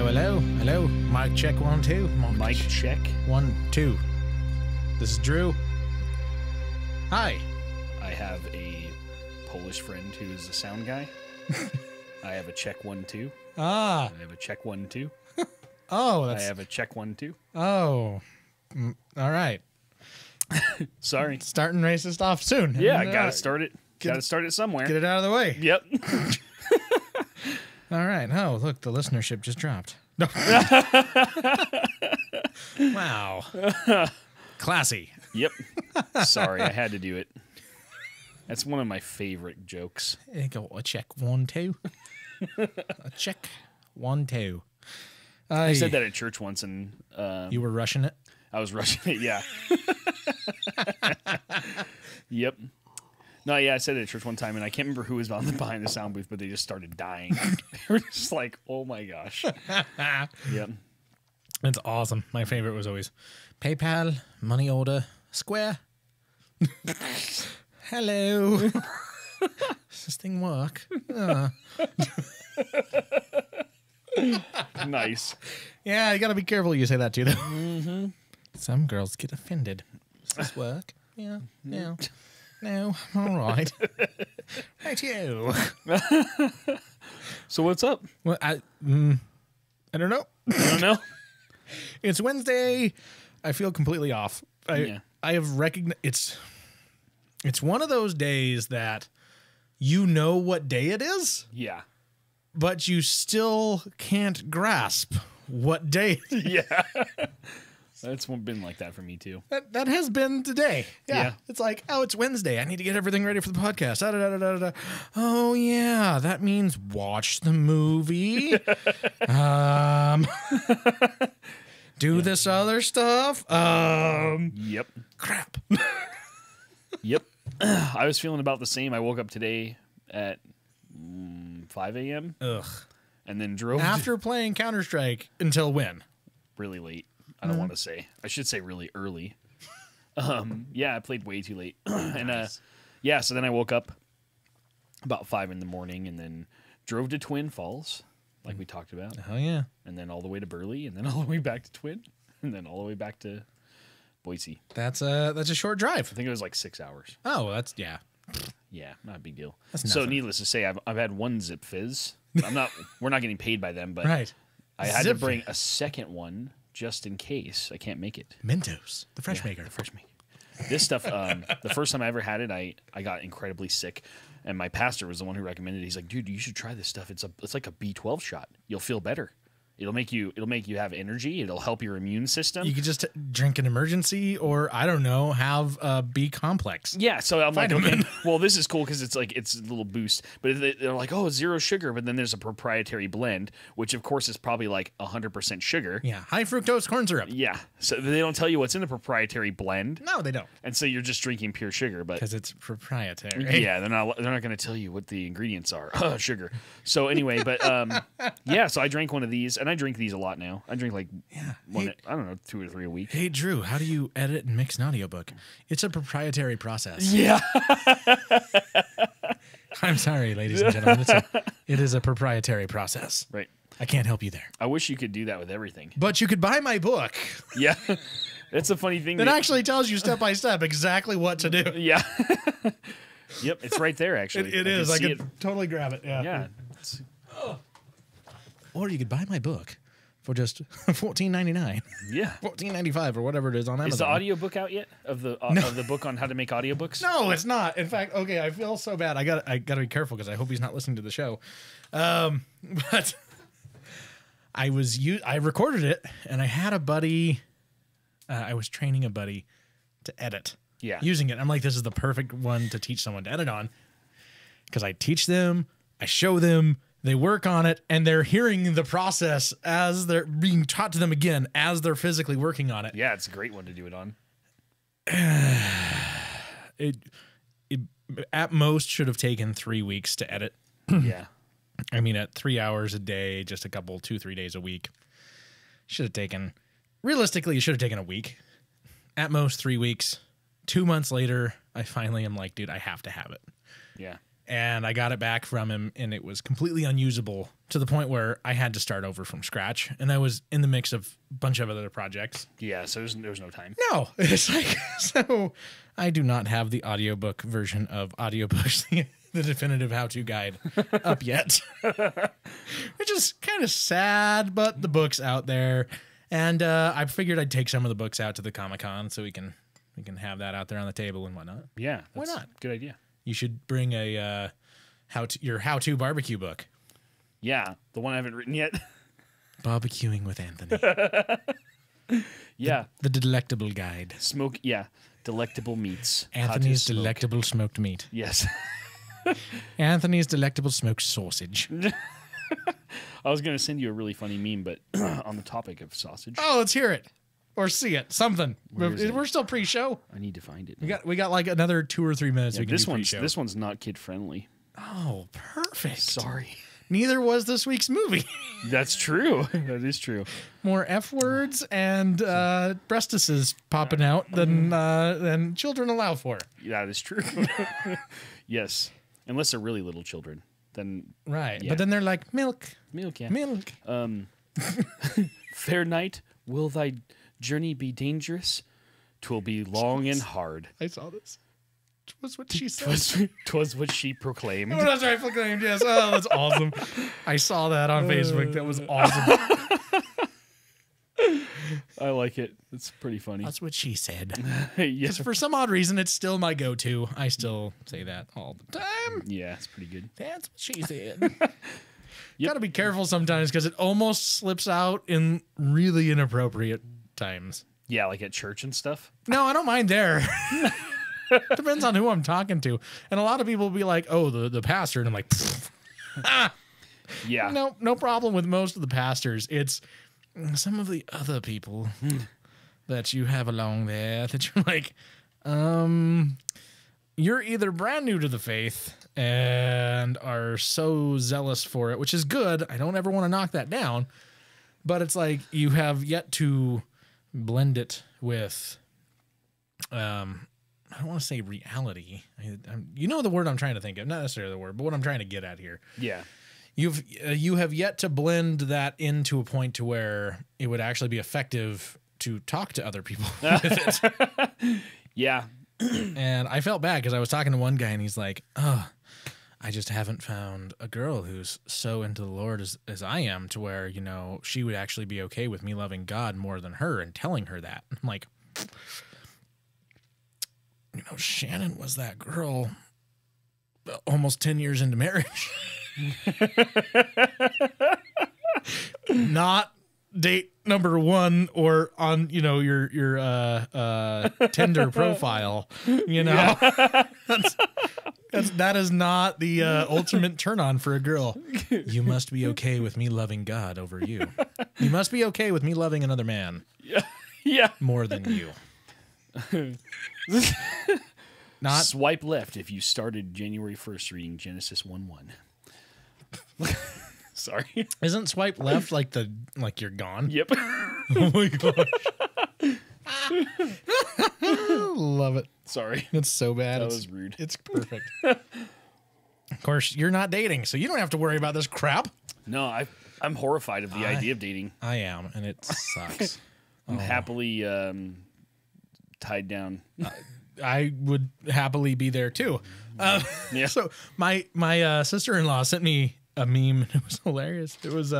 Hello, hello, hello. Mic check 1 2. Mic check 1 2. This is Drew. Hi. I have a Polish friend who is a sound guy. I have a check 1 2. Ah. I have a check 1 2. Oh, that's. I have a check 1 2. Oh. All right. Sorry. Starting racist off soon. Yeah, I gotta start it. Gotta start it somewhere. Get it out of the way. Yep. All right. Oh, look, the listenership just dropped. No. Wow. Classy. Yep. Sorry, I had to do it. That's one of my favorite jokes. There you go. A check 1 2. A check 1 2. I said that at church once, and You were rushing it? I was rushing it. Yeah. Yep. No, yeah, I said it at church one time, and I can't remember who was behind the sound booth, but they just started dying. They were just like, "Oh my gosh!" Yep. That's awesome. My favorite was always PayPal, money order, Square. Hello. Does this thing work? Nice. Yeah, you got to be careful you say that too, though. Mm-hmm. Some girls get offended. Does this work? Yeah. No. No. All right. Right, you. So what's up? Well, I don't know. I don't know. It's Wednesday. I feel completely off. I have recognized it's one of those days that you know what day it is, Yeah. but you still can't grasp what day. Yeah. That's been like that for me too. That has been today. Yeah. It's like, oh, it's Wednesday. I need to get everything ready for the podcast. Da, da, da, da, da. Oh, yeah. That means watch the movie. Do this other stuff. Yep. Crap. Yep. I was feeling about the same. I woke up today at 5 a.m. Ugh. and then drove After playing Counter-Strike until when? really late. I don't want to say. I should say really early. Yeah, I played way too late. And yeah, so then I woke up about 5 in the morning and then drove to Twin Falls, like we talked about. Oh, yeah. And then all the way to Burley, and then all the way back to Twin, and then all the way back to Boise. That's a short drive. I think it was like 6 hours. Oh, that's, yeah. Yeah, not a big deal. That's So nothing. needless to say, I've had one Zip Fizz. We're not getting paid by them, but Right. I had Zip to bring a second one just in case I can't make it. Mentos, the fresh maker. The fresh maker. This stuff, the first time I ever had it, I got incredibly sick, and my pastor was the one who recommended it. He's like, "Dude, you should try this stuff. It's like a B12 shot. You'll feel better. It'll make you have energy. It'll help your immune system." You could just drink an emergency or, I don't know, have a B complex. Yeah, so I'm like, Vitamin. okay, well, this is cool because it's a little boost. But they're like, oh, 0 sugar. But then there's a proprietary blend, which of course is probably like 100% sugar. Yeah, high fructose corn syrup. Yeah, so they don't tell you what's in the proprietary blend, No, they don't, and so you're just drinking pure sugar. But because it's proprietary. yeah, they're not going to tell you what the ingredients are. Sugar. So anyway, but yeah, so I drank one of these, and I drink these a lot now. I drink like Hey, I don't know, 2 or 3 a week. hey, Drew, how do you edit and mix an audiobook? It's a proprietary process. Yeah. I'm sorry, ladies and gentlemen. It is a proprietary process. Right. I can't help you there. I wish you could do that with everything. But you could buy my book. Yeah. That's a funny thing. It actually tells you step by step exactly what to do. Yeah. Yep, it's right there, actually. It is. I see could totally grab it. Yeah. Yeah. Or you could buy my book for just $14.99, Yeah. $14.95, or whatever it is on Amazon. Is the audiobook out yet of the book on how to make audiobooks? No, it's not. In fact, okay, I feel so bad. I got to be careful because I hope he's not listening to the show. But I recorded it, and I had a buddy. I was training a buddy to edit. Yeah. Using it. I'm like, this is the perfect one to teach someone to edit on, because I teach them, I show them, they work on it, and they're hearing the process as they're being taught to them again as they're physically working on it. Yeah, it's a great one to do it on. It at most should have taken 3 weeks to edit. Yeah. I mean, at 3 hours a day, just a couple, 2-3 days a week. Should have taken, realistically, it should have taken a week. At most 3 weeks. 2 months later, I finally am like, dude, I have to have it. Yeah. and I got it back from him, and it was completely unusable to the point where I had to start over from scratch, and I was in the mix of a bunch of other projects. Yeah, so there's no time. No, it's like, so I do not have the audiobook version of Audiobooks, the definitive how-to guide up yet, which is kind of sad, but the book's out there. And I figured I'd take some of the books out to the Comic-Con so we can have that out there on the table and whatnot. Yeah. Why not? Good idea. You should bring your how-to barbecue book. Yeah, the one I haven't written yet. Barbecuing with Anthony. Yeah. The delectable guide. Delectable meats. Anthony's delectable smoked meat. Yes. Anthony's delectable smoked sausage. I was going to send you a really funny meme, but on the topic of sausage. Oh, let's hear it. Or see it. Something. We're still pre-show. I need to find it. We got like another 2 or 3 minutes we can do pre-show. This one's not kid-friendly. Oh, perfect. Sorry. Neither was this week's movie. That's true. That is true. More F words and breastises popping out than children allow for. That is true. Yes. Unless they're really little children. Then right. Yeah. But then they're like, milk. Milk, yeah. Milk. Fair night, will thy journey be dangerous? 'Twill be long and hard. I saw this. 'Twas what she said. 'Twas what she proclaimed. Oh, that's right. Proclaimed, yes. Oh, that's awesome. I saw that on Facebook. That was awesome. I like it. It's pretty funny. That's what she said. Yes. For some odd reason, it's still my go-to. I still say that all the time. Yeah, it's pretty good. That's what she said. You got to be careful sometimes because it almost slips out in really inappropriate times. Yeah, like at church and stuff. No, I don't mind there. Depends on who I'm talking to. And a lot of people will be like, oh, the pastor. And I'm like, yeah. No problem with most of the pastors. It's some of the other people that you have along there that you're like, you're either brand new to the faith and are so zealous for it, which is good. I don't ever want to knock that down. But it's like you have yet to blend it with, I don't want to say reality. You know the word I'm trying to think of, not necessarily the word, but what I'm trying to get at here. Yeah. You have yet to blend that into a point to where it would actually be effective to talk to other people with it. Yeah. And I felt bad because I was talking to one guy and he's like, oh, I just haven't found a girl who's so into the Lord as I am to where, you know, she would actually be okay with me loving God more than her and telling her that. I'm like, you know, Shannon was that girl almost 10 years into marriage. Not date number 1 or on, you know, your Tinder profile, you know. Yeah. That is not the ultimate turn on for a girl. You must be okay with me loving God over you. You must be okay with me loving another man. Yeah. More than you. Not swipe left if you started January 1st reading Genesis 1:1. Sorry. Isn't swipe left like you're gone? Yep. Oh my gosh. Love it. Sorry. It's so bad. That was rude. It's perfect. Of course, you're not dating, so you don't have to worry about this crap. No, I'm horrified of the idea of dating. I am, and it sucks. I'm happily tied down. I would happily be there too. Yeah. So my sister-in-law sent me a meme. It was hilarious. It was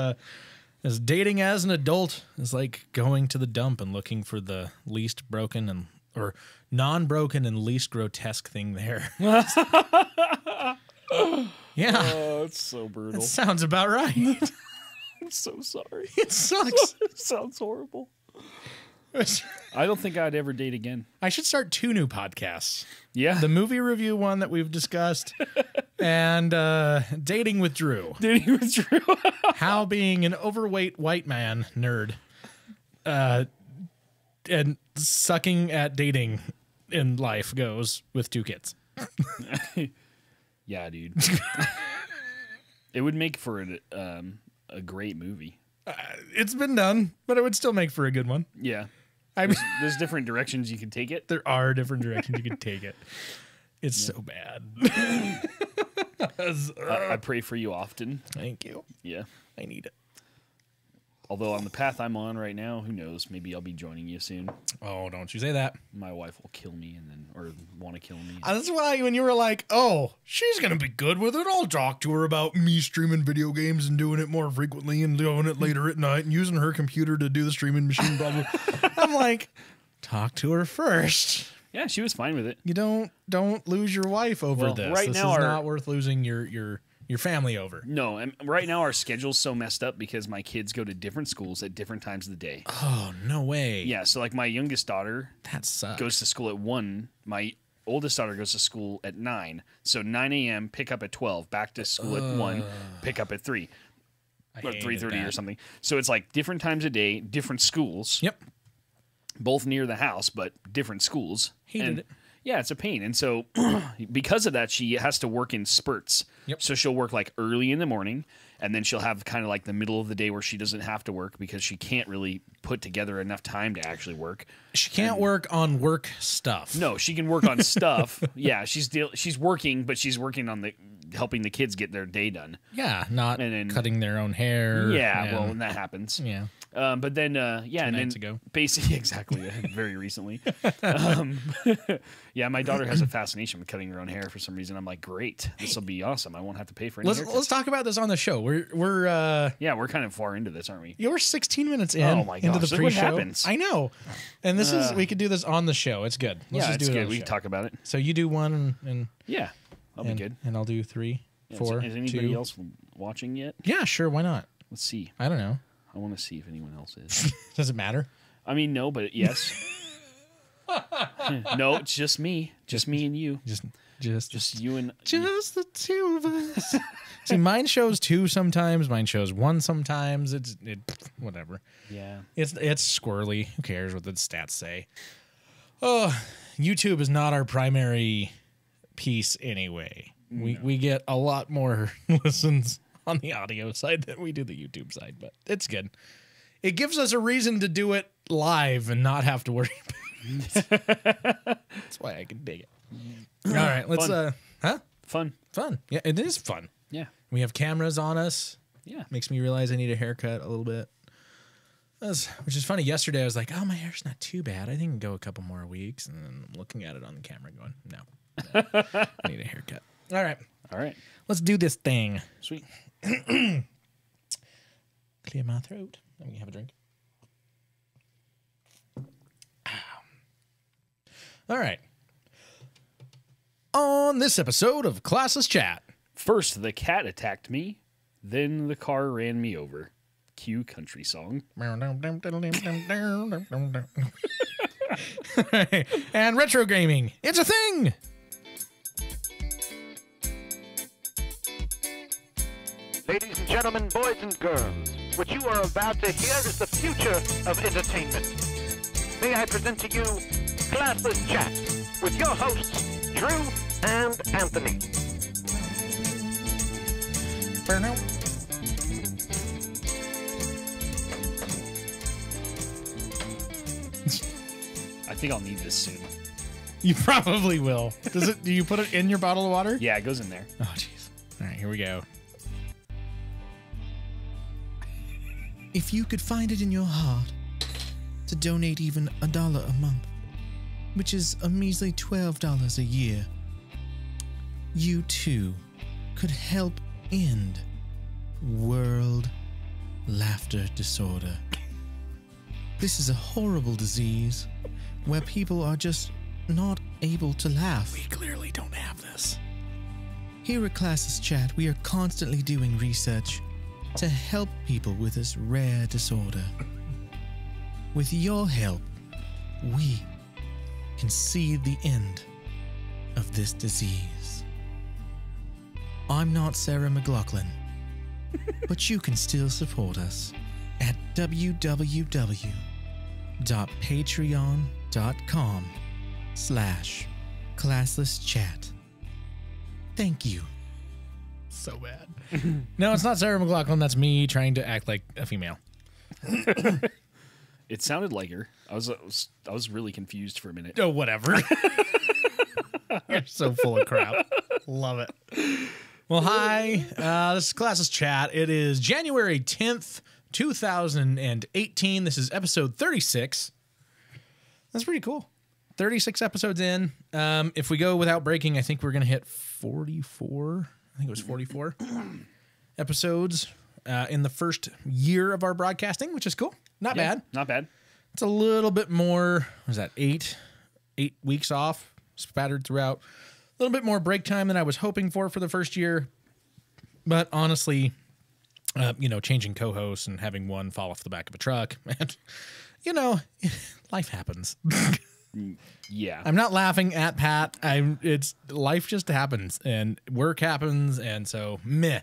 as dating as an adult is like going to the dump and looking for the least broken or non-broken and least grotesque thing there. Yeah. Oh, it's so brutal. That sounds about right. I'm so sorry. It sucks. It sounds horrible. I don't think I'd ever date again. I should start 2 new podcasts. Yeah. The movie review one that we've discussed and Dating with Drew. Dating with Drew. How being an overweight white man nerd and sucking at dating in life goes with 2 kids. Yeah, dude. It would make for a great movie. It's been done, but it would still make for a good one. Yeah. There's different directions you can take it. There are different directions you can take it. It's so bad. 'Cause, I pray for you often. thank you. Yeah. I need it. Although on the path I'm on right now, who knows? Maybe I'll be joining you soon. Oh, don't you say that. My wife will kill me or want to kill me. That's why when you were like, oh, she's going to be good with it, I'll talk to her about me streaming video games and doing it more frequently and doing it later at night and using her computer to do the streaming machine. Blah, blah. I'm like, talk to her first. Yeah, she was fine with it. You don't lose your wife over this. Right this now is not worth losing your family over. No, and right now our schedule's so messed up because my kids go to different schools at different times of the day. Oh, no way. Yeah, so like my youngest daughter That sucks. goes to school at 1. My oldest daughter goes to school at 9. So 9 a.m., pick up at 12, back to school at 1, pick up at 3. Or 3:30 or something. So it's like different times of day, different schools. Yep. Both near the house, but different schools. Hated it. Yeah, it's a pain. And so because of that, she has to work in spurts. Yep. So she'll work like early in the morning, and then she'll have kind of like the middle of the day where she doesn't have to work because she can't really put together enough time to actually work. She can't work on work stuff. No, she can work on stuff. Yeah, she's working, but she's working on helping the kids get their day done. Yeah, not And then- cutting their own hair. Yeah, and- well, when that happens. yeah. But then, yeah, and then nights ago. basically, exactly, very recently. Yeah, my daughter has a fascination with cutting her own hair for some reason. I'm like, great, this will be awesome. I won't have to pay for any haircuts. Let's talk about this on the show. We're Yeah, we're kind of far into this, aren't we? we're 16 minutes in Oh my into gosh, the look what pre-show. happens. I know, and this is we could do this on the show. It's good. Let's Yeah, just it's do it good. on the We show. can talk about it. So you do one and Yeah, I'll be good. and I'll do 3, Yeah, 4. Is anybody 2. else watching yet? Yeah, sure. Why not? Let's see. I don't know. I want to see if anyone else is. Does it matter? I mean, no, but yes. No, it's just me. Just me and you. Just You and Just the two of us. See, mine shows 2 sometimes. Mine shows 1 sometimes. It's whatever. yeah. It's squirrely. Who cares what the stats say? Oh, YouTube is not our primary piece anyway. We get a lot more listens on the audio side than we do the YouTube side, but it's good. It gives us a reason to do it live and not have to worry about it. That's why I can dig it. All right, let's Fun. fun. Yeah, it is fun. Yeah. We have cameras on us. Yeah. Makes me realize I need a haircut a little bit. Which is funny. Yesterday I was like, oh, my hair's not too bad. I think I can go a couple more weeks. And then I'm looking at it on the camera going, no. I need a haircut. All right. All right. Let's do this thing. Sweet. Clear my throat. Let me have a drink. All right. On this episode of Classless Chat. First, the cat attacked me. Then the car ran me over. Cue country song. And retro gaming. It's a thing. Ladies and gentlemen, boys and girls, what you are about to hear is the future of entertainment. May I present to you Classless Chat with your hosts, Drew and Anthony. I think I'll need this soon. You probably will. Do you put it in your bottle of water? Yeah, it goes in there. Oh, jeez. All right, here we go. If you could find it in your heart to donate even $1 a month, which is a measly $12 a year, you too could help end world laughter disorder. This is a horrible disease where people are just not able to laugh. We clearly don't have this. Here at Classless Chat, we are constantly doing research to help people with this rare disorder. With your help, we can see the end of this disease. I'm not Sarah McLachlan, but you can still support us at www.patreon.com/classlesschat. Thank you. So bad. No, it's not Sarah McLachlan. That's me trying to act like a female. It sounded like her. I was really confused for a minute. Oh, whatever. You're so full of crap. Love it. Well, hi. This is Classless Chat. It is January 10th, 2018. This is episode 36. That's pretty cool. 36 episodes in. If we go without breaking, I think we're going to hit 44. I think it was 44 episodes in the first year of our broadcasting, which is cool. Not bad. Not bad. It's a little bit more, what was that, 8 weeks off, spattered throughout. A little bit more break time than I was hoping for the first year. But honestly, changing co-hosts and having one fall off the back of a truck, and, life happens. Yeah. I'm not laughing at Pat. It's life just happens, and work happens, and so meh.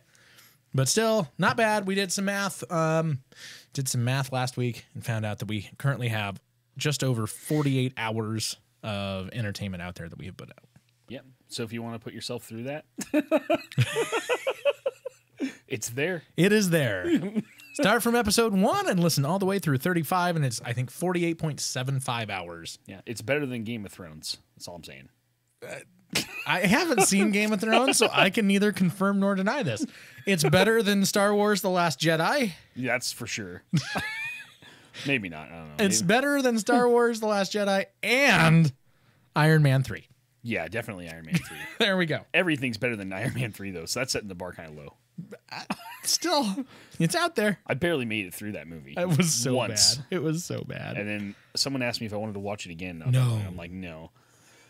But still, not bad. We did some math. Did some math last week and found out that we currently have just over 48 hours of entertainment out there that we have put out. Yep. So if you want to put yourself through that, it's there. It is there. Start from episode 1 and listen all the way through 35, and it's, I think, 48.75 hours. Yeah, it's better than Game of Thrones. That's all I'm saying. I haven't seen Game of Thrones, so I can neither confirm nor deny this. It's better than Star Wars: The Last Jedi. Yeah, that's for sure. Maybe not. I don't know. It's better than Star Wars: The Last Jedi and Iron Man 3. Yeah, definitely Iron Man 3. There we go. Everything's better than Iron Man 3, though, so that's setting the bar kind of low. Still, it's out there. I barely made it through that movie. It was so once. bad. It was so bad. And then someone asked me if I wanted to watch it again. No. I'm like, no.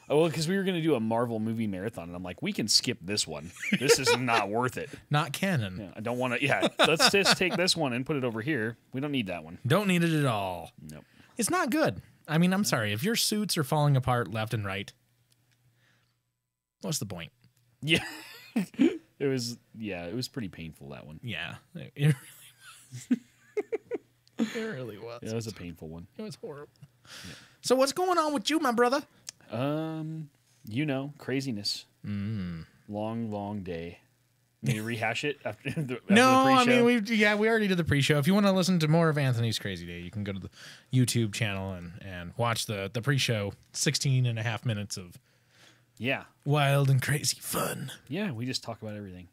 Oh, well, because we were going to do a Marvel movie marathon, and I'm like, we can skip this one. This is not worth it. Not canon. Yeah, I don't want to. Yeah, let's just take this one and put it over here. We don't need that one. Don't need it at all. Nope. It's not good. I mean, I'm sorry. If your suits are falling apart left and right, what's the point? Yeah. It was pretty painful, that one. Yeah. It really was. It really was. Yeah, it was a painful one. It was horrible. Yeah. So what's going on with you, my brother? Craziness. Long day. Need to rehash it after the pre-show? No, I mean, we already did the pre-show. If you want to listen to more of Anthony's Crazy Day, you can go to the YouTube channel and watch the pre-show, 16 and a half minutes of wild and crazy fun. Yeah, we just talk about everything.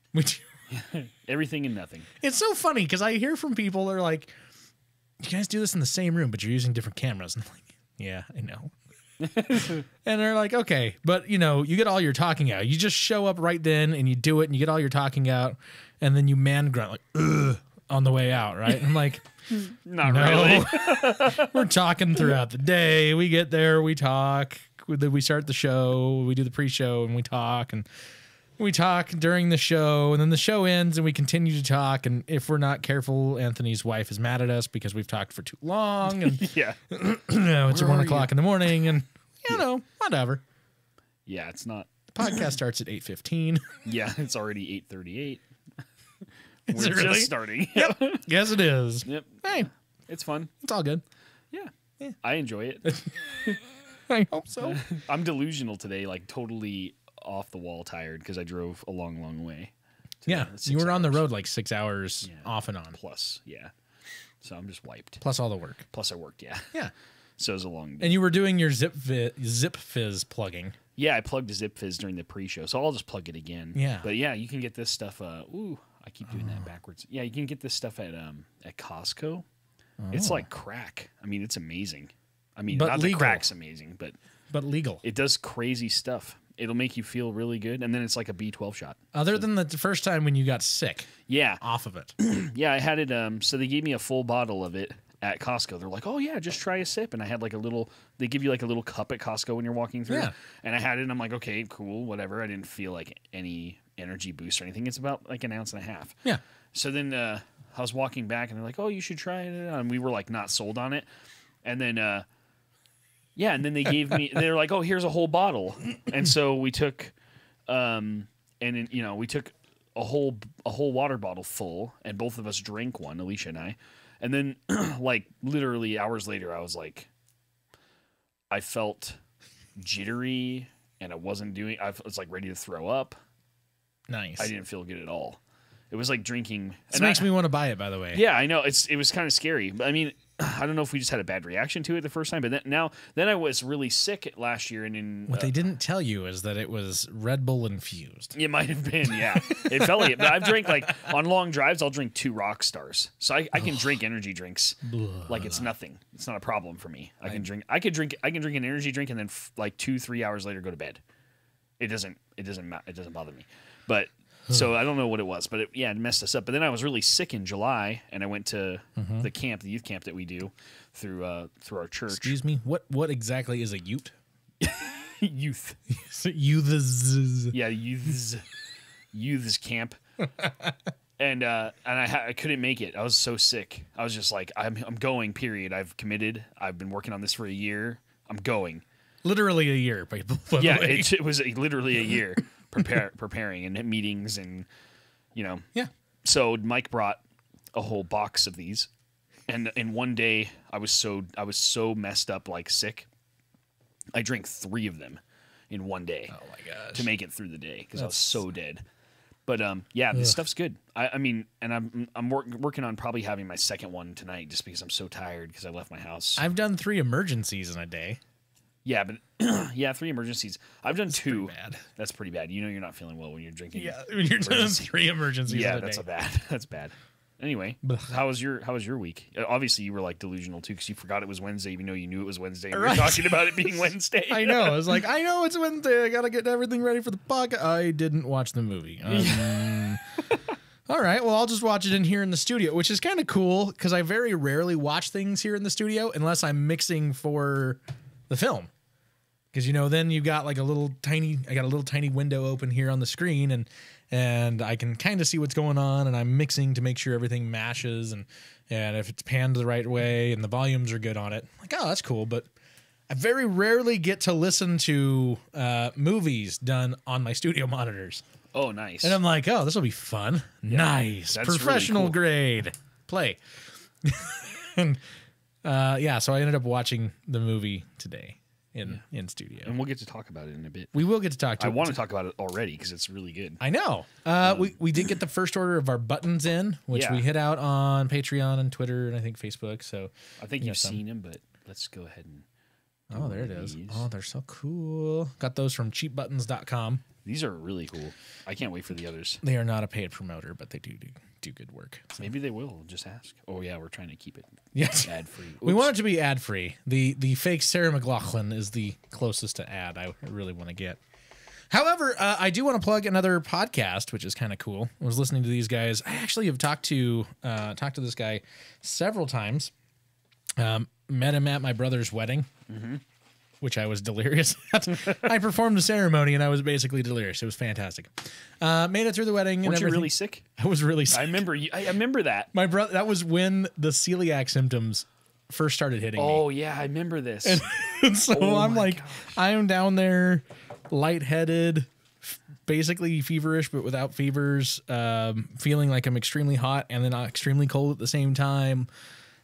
Everything and nothing. It's so funny because I hear from people that are like, you guys do this in the same room, but you're using different cameras. And I'm like, yeah, I know. And they're like, okay, but you get all your talking out. You just show up right then and you do it and you get all your talking out, and then you man grunt like, ugh, on the way out, right? And I'm like, not really. We're talking throughout the day. We get there, we talk, we start the show, we do the pre-show, and we talk during the show, and then the show ends and we continue to talk, and if we're not careful, Anthony's wife is mad at us because we've talked for too long, and it's 1 o'clock in the morning, and whatever. Yeah, it's not. The podcast starts at 8:15. Yeah, it's already 8:38. Is We're it really? just starting. Yep. Yes, it is. Yep. Hey, it's fun. it's all good. Yeah. I enjoy it. I hope so. I'm delusional today, like totally off the wall tired because I drove a long way. Yeah, you were on the road like 6 hours off and on. Plus, so I'm just wiped. Plus all the work. Plus I worked, Yeah. So it was a long day. And you were doing your Zip Fizz plugging. Yeah, I plugged Zip Fizz during the pre-show, so I'll just plug it again. Yeah. But yeah, you can get this stuff. I keep doing that backwards. Yeah, you can get this stuff at Costco. It's like crack. I mean, it's amazing. I mean, But not legal. the crack's amazing, but legal. it does crazy stuff. It'll make you feel really good, and then it's like a B12 shot. Other than the first time when you got sick. Yeah. Off of it. Yeah, I had it. So they gave me a full bottle of it at Costco. They're like, oh, yeah, just try a sip. And I had like they give you like a little cup at Costco when you're walking through. Yeah. And I had it, and I'm like, okay, cool, whatever. I didn't feel like any energy boost or anything. It's about like 1.5 ounces. Yeah. So then I was walking back, and they're like, oh, you should try it. And we were like not sold on it. And then, and then they gave me, they're like, oh, here's a whole bottle. And so we took, we took a whole water bottle full, and both of us drank one, Alicia and I. And then like literally hours later, I was like, I felt jittery, and I was like ready to throw up. Nice. I didn't feel good at all. It was like drinking. This makes me want to buy it, by the way. Yeah, I know. It was kind of scary. But I mean, I don't know if we just had a bad reaction to it the first time, but then I was really sick last year, and What they didn't tell you is that it was Red Bull infused. It might have been, yeah. It felt like it. But I've drank, like, on long drives, I'll drink 2 rock stars. So I can drink energy drinks like it's nothing. It's not a problem for me. I can drink an energy drink and then like 2-3 hours later go to bed. It doesn't bother me. But so I don't know what it was, but it messed us up. But then I was really sick in July, and I went to the youth camp that we do through our church. Excuse me, what exactly is a ute? Youth. Youths. Yeah, youths camp. And I couldn't make it. I was so sick. I was just like, I'm going. Period. I've committed. I've been working on this for a year. I'm going. Literally a year. By the Yeah, way. it was literally a year preparing and meetings and Yeah. So Mike brought a whole box of these, and in one day I was so messed up, like sick. I drank 3 of them in one day. Oh my gosh. To make it through the day because I was so dead. But this stuff's good. I mean, and I'm working on probably having my second one tonight just because I'm so tired because I left my house. I've done 3 emergencies in a day. Yeah, but 3 emergencies. I've done 2. Pretty bad. That's pretty bad. You know you're not feeling well when you're drinking. Yeah, when you're doing 3 emergencies Yeah, in a that's day. bad. That's bad. Anyway, how was your week? Obviously, you were like delusional too because you forgot it was Wednesday, even though you knew it was Wednesday. And we were talking about it being Wednesday. I know. I was like, I know it's Wednesday. I gotta get everything ready for the podcast. I didn't watch the movie. All right. Well, I'll just watch it in here in the studio, which is kind of cool because I very rarely watch things here in the studio unless I'm mixing for the film. Because then you got like a little tiny window open here on the screen, and I can kind of see what's going on, and I'm mixing to make sure everything matches, and if it's panned the right way and the volumes are good on it, like, oh, that's cool. But I very rarely get to listen to movies done on my studio monitors. Oh, nice. And I'm like, oh, this will be fun. Yeah, nice. Professional really cool. grade. Play. And so I ended up watching the movie today. In studio, and we'll get to talk about it in a bit. We will get to talk to I want to talk about it already because it's really good. I know. We did get the first order of our buttons in, which we hit out on Patreon and Twitter and I think Facebook. So I think you've seen them, but let's go ahead and. Oh, there it is. Oh, they're so cool. Got those from cheapbuttons.com. These are really cool. I can't wait for the others. They are not a paid promoter, but they do good work. So. Maybe they will. Just ask. Oh yeah, we're trying to keep it ad free. We want it to be ad free. The fake Sarah McLachlan is the closest to ad I really want to get. However, I do want to plug another podcast, which is kind of cool. I was listening to these guys. I actually have talked to this guy several times. Met him at my brother's wedding. Mm-hmm. Which I was delirious at. I performed the ceremony and I was basically delirious. It was fantastic. Made it through the wedding. Weren't you really sick? I was really sick. I remember that. My brother. That was when the celiac symptoms first started hitting me. Oh yeah, I remember this. And so I'm like, gosh. I'm down there, lightheaded, basically feverish, but without fevers. Feeling like I'm extremely hot and then extremely cold at the same time.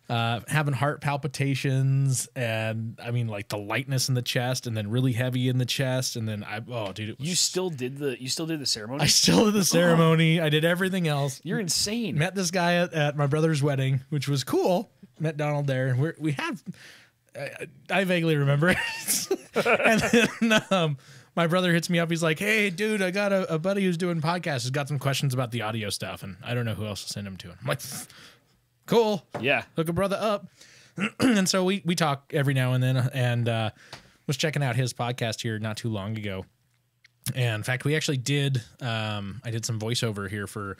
Having heart palpitations and I mean like the lightness in the chest and then really heavy in the chest and then you still did the ceremony? I still did the ceremony. I did everything else. You're insane. Met this guy at my brother's wedding, which was cool. Met Donald there. I vaguely remember it. And then my brother hits me up. He's like, hey, dude, I got a buddy who's doing podcasts. He's got some questions about the audio stuff and I don't know who else to send him to. And I'm like, cool. Yeah. Hook a brother up. And so we talk every now and then and was checking out his podcast here not too long ago. And in fact, we actually did I did some voiceover here for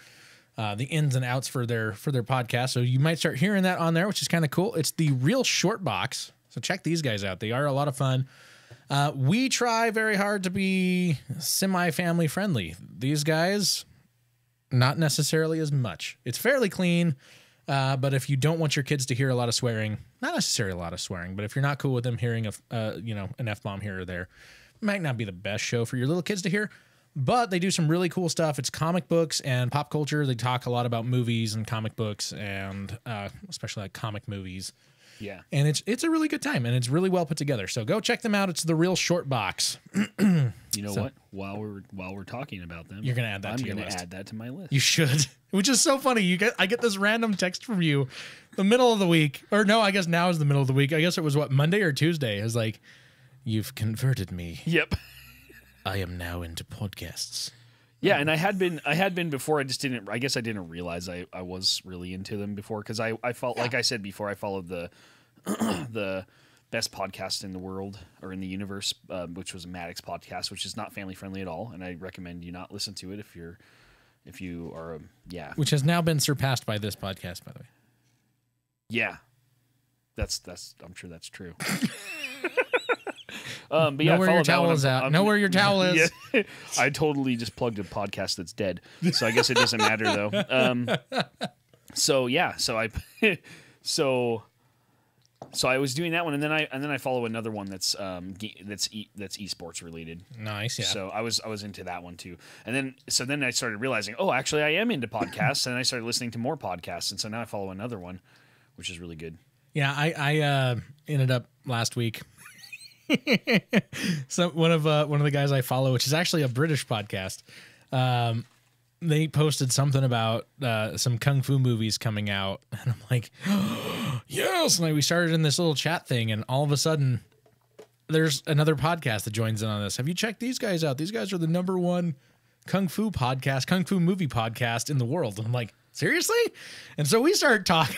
the ins and outs for their podcast. So you might start hearing that on there, which is kind of cool. It's the Real Short Box. So check these guys out. They are a lot of fun. We try very hard to be semi-family friendly. These guys, not necessarily as much. It's fairly clean. But if you don't want your kids to hear a lot of swearing, not necessarily a lot of swearing, but if you're not cool with them hearing an F-bomb here or there, it might not be the best show for your little kids to hear. But they do some really cool stuff. It's comic books and pop culture. They talk a lot about movies and comic books and especially like comic movies. Yeah. And it's a really good time and it's really well put together. So go check them out. It's the Real Short Box. You know what? While we're talking about them, You're gonna add that to your I'm list. gonna add that to my list. You should. Which is so funny. I get this random text from you the middle of the week. Or no, I guess now is the middle of the week. I guess it was what, Monday or Tuesday. It was like, you've converted me. Yep. I am now into podcasts. Yeah, and I had been before. I guess I didn't realize I was really into them before, because I felt like I said before, I followed the the best podcast in the world or in the universe, which was a Maddox podcast, which is not family friendly at all, and I recommend you not listen to it if you are Which has now been surpassed by this podcast, by the way. Yeah, that's I'm sure that's true. But yeah, know where your towel is at. Know where your towel is. Yeah, I totally just plugged a podcast that's dead, so I guess it doesn't matter though. So I was doing that one, and then I follow another one that's esports related. Nice, yeah. So I was into that one too, and then I started realizing, oh, actually I am into podcasts, and I started listening to more podcasts, and so now I follow another one, which is really good. Yeah, I ended up last week. So one of the guys I follow, which is actually a British podcast, they posted something about some kung fu movies coming out, and I'm like, oh, yes! And we started in this little chat thing, and all of a sudden, there's another podcast that joins in on this. Have you checked these guys out? These guys are the #1 kung fu movie podcast in the world. And I'm like, seriously? And so we started talking,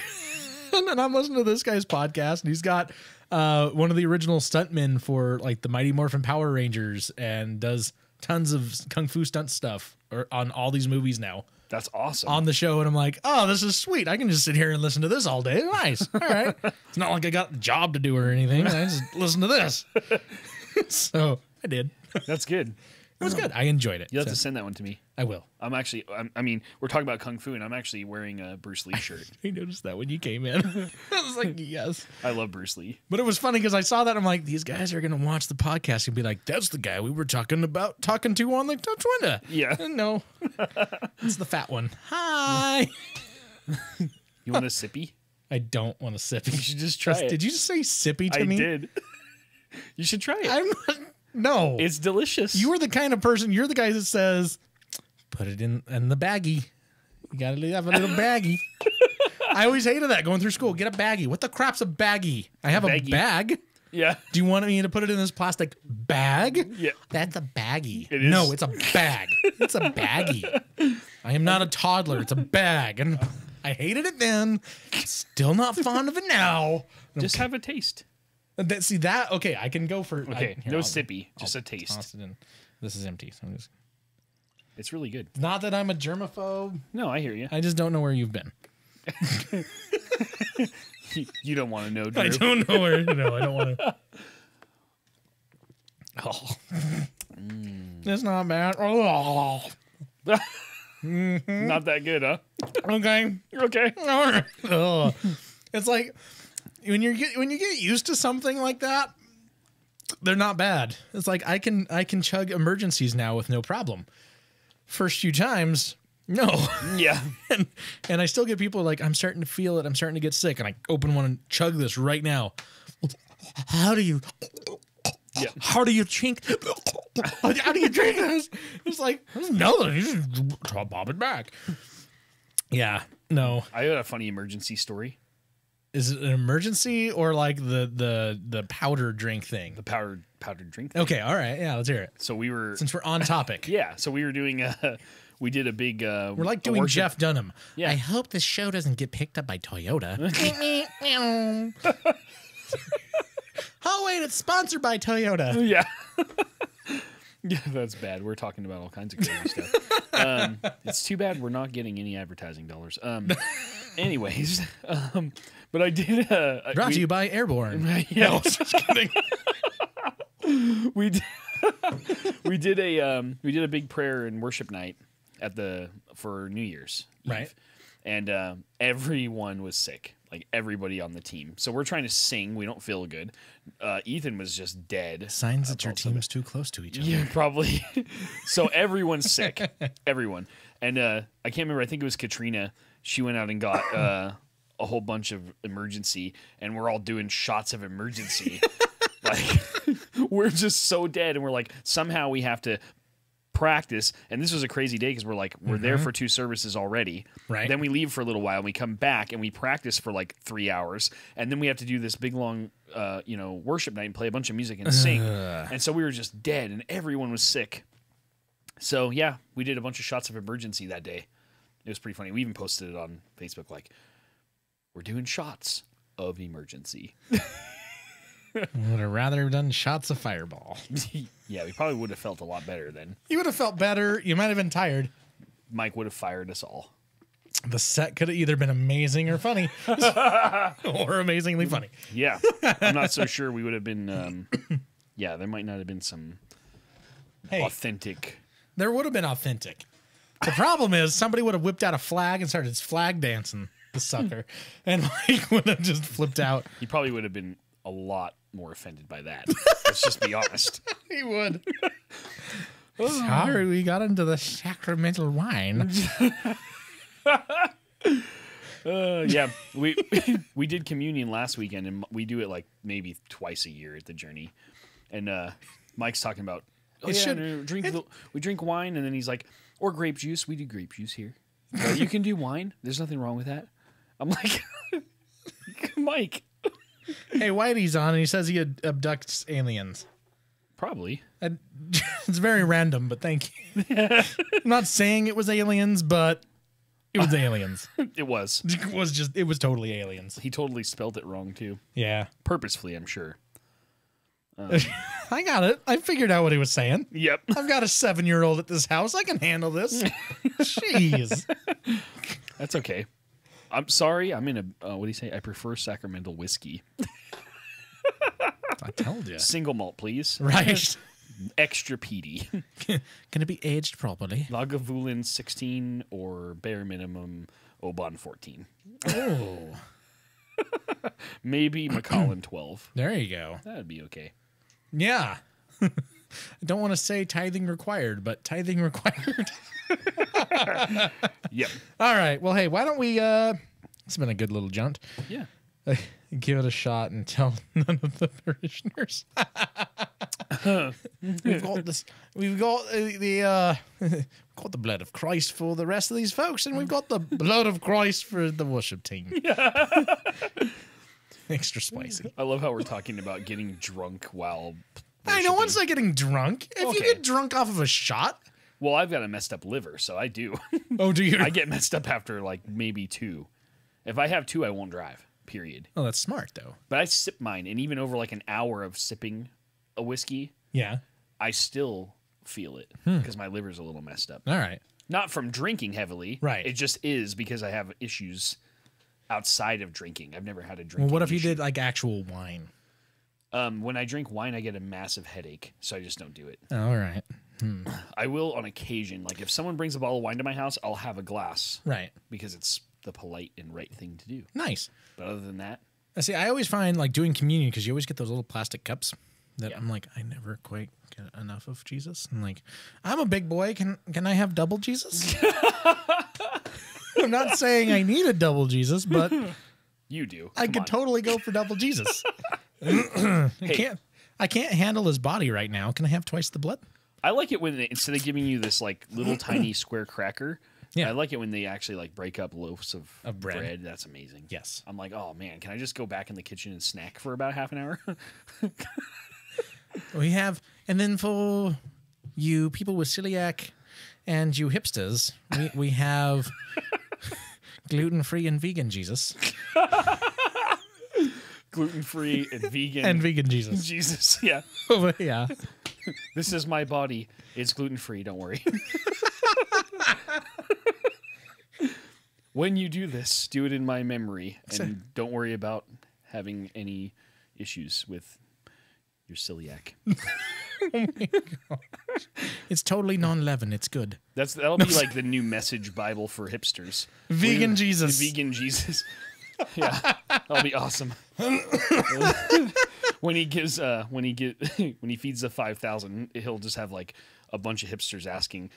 and I'm listening to this guy's podcast, and he's got one of the original stuntmen for like the Mighty Morphin Power Rangers, and does tons of kung fu stunt stuff on all these movies now. That's awesome. On the show, and I'm like, oh, this is sweet. I can just sit here and listen to this all day. Nice. All right. It's not like I got a job to do or anything. I just listen to this. So I did. That's good. It was good. I enjoyed it. You have to send that one to me. I will. I mean, we're talking about kung fu, and I'm actually wearing a Bruce Lee shirt. I noticed that when you came in. I was like, yes. I love Bruce Lee. But it was funny because I saw that. I'm like, these guys are going to watch the podcast and be like, that's the guy we were talking to on the touch window. Yeah. No. It's the fat one. Hi. You want a sippy? I don't want a sippy. You should just try it. Did you just say sippy to me? I did. You should try it. I'm not. No. It's delicious. You're the kind of person, you're the guy that says, put it in the baggie. You got to have a little baggie. I always hated that going through school. Get a baggie. What the crap's a baggie? I have a bag. Yeah. Do you want me to put it in this plastic bag? Yeah. That's a baggie. It is. No, it's a bag. It's a baggie. I am not a toddler. It's a bag. And I hated it then. Still not fond of it now. Just have a taste. See that? Okay, I can go for. Okay, no sippy, just a taste. Toss it in. This is empty. So I'm just. It's really good. Not that I'm a germaphobe. No, I hear you. I just don't know where you've been. You don't want to know, Drew. I don't know where. No, I don't want to. Oh, it's not bad. Oh, Not that good, huh? okay. Okay. Oh. It's like when you get used to something like that, they're not bad. It's like I can chug emergencies now with no problem. First few times, no. Yeah. and I still get people like, I'm starting to feel it. I'm starting to get sick. And I open one and chug this right now. How do you drink? How do you drink this? It's like, no, you just bob it back. Yeah, no. I had a funny emergency story. Is it an emergency or like the powder drink thing? The powdered drink thing. Okay, all right. Yeah, let's hear it. So we were... Since we're on topic. Yeah, so we were doing... we did a big... we're like doing Jeff Dunham. Yeah. I hope this show doesn't get picked up by Toyota. Oh, wait, it's sponsored by Toyota. Yeah. Yeah, that's bad. We're talking about all kinds of crazy stuff. It's too bad we're not getting any advertising dollars. Anyways, but I did... Brought to you by Airborne. Yeah, I was just kidding. We did a big prayer and worship night for New Year's Eve. Right. And everyone was sick, like everybody on the team. So we're trying to sing. We don't feel good. Ethan was just dead. Signs that your team's too close to each other. Yeah, probably. So everyone's sick. Everyone. And I can't remember. I think it was Katrina. She went out and got a whole bunch of emergency, and we're all doing shots of emergency. Like, we're just so dead, and we're like, somehow we have to practice. And this was a crazy day because we're there for 2 services already. Right. Then we leave for a little while, and we come back and we practice for like 3 hours, and then we have to do this big long, worship night and play a bunch of music and sing. And so we were just dead, and everyone was sick. So yeah, we did a bunch of shots of emergency that day. It was pretty funny. We even posted it on Facebook, like, we're doing shots of emergency. Would have rather done shots of Fireball. Yeah, we probably would have felt a lot better then. You would have felt better. You might have been tired. Mike would have fired us all. The set could have either been amazing or funny. Or amazingly funny. Yeah. I'm not so sure we would have been... yeah, there might not have been some authentic... There would have been authentic. The problem is somebody would have whipped out a flag and started flag dancing, the sucker. And Mike would have just flipped out. He probably would have been a lot more offended by that. Let's just be honest. He would. Sorry, we got into the sacramental wine. Yeah, we did communion last weekend, and we do it like maybe twice a year at the Journey. And Mike's talking about, we drink wine, and then he's like, or grape juice. We do grape juice here. You can do wine. There's nothing wrong with that. I'm like, Mike. Hey, Whitey's on, and he says he abducts aliens. Probably. It's very random, but thank you. I'm not saying it was aliens, but it was aliens. It was. It was totally aliens. He totally spelled it wrong, too. Yeah. Purposefully, I'm sure. I got it. I figured out what he was saying. Yep. I've got a 7-year-old at this house. I can handle this. Jeez. That's okay. I'm sorry. I'm in a, what do you say? I prefer sacramental whiskey. I told you. Single malt, please. Right. Extra peaty. Can it be aged properly? Lagavulin 16 or bare minimum Oban 14. Oh. Maybe Macallan 12. There you go. That'd be okay. Yeah. I don't want to say tithing required, but tithing required. Yep. All right. Well, hey, why don't we it's been a good little jaunt. Yeah. Give it a shot and tell none of the parishioners. We've got the blood of Christ for the rest of these folks, and we've got the blood of Christ for the worship team. Extra spicy. I love how we're talking about getting drunk while I know one's not getting drunk. If you get drunk off of a shot. Well, I've got a messed up liver, so I do. Oh, do you? I get messed up after like maybe 2. If I have 2, I won't drive. Period. Oh, that's smart though. But I sip mine, and even over like an hour of sipping a whiskey, yeah, I still feel it because my liver's a little messed up. All right. Not from drinking heavily. Right. It just is because I have issues outside of drinking. I've never had a drinking Well, what if you issue. did like actual wine? When I drink wine, I get a massive headache, so I just don't do it. All right. I will on occasion. Like if someone brings a bottle of wine to my house, I'll have a glass. Right. Because it's the polite and right thing to do. Nice. But other than that, See, I always find like doing communion because you always get those little plastic cups that I'm like, I never quite get enough of Jesus. I'm like, I'm a big boy. Can I have double Jesus? I'm not saying I need a double Jesus, but you do. I could totally go for double Jesus. I can't handle his body right now. Can I have twice the blood? I like it when instead of giving you this like little tiny square cracker, yeah. I like it when they actually like break up loaves of bread. That's amazing. Yes. I'm like, oh man, can I just go back in the kitchen and snack for about half an hour? We have, and then for you people with celiac and you hipsters, we have gluten-free and vegan Jesus. Gluten-free and vegan. And vegan Jesus. Jesus, yeah. Yeah. This is my body. It's gluten-free, don't worry. When you do this, do it in my memory, and don't worry about having any issues with your celiac. Oh my gosh. It's totally non-leaven. It's good. That'll be like the new message Bible for hipsters. Vegan Jesus. Vegan Jesus. Yeah, that'll be awesome. When he feeds the 5,000, he'll just have like a bunch of hipsters asking,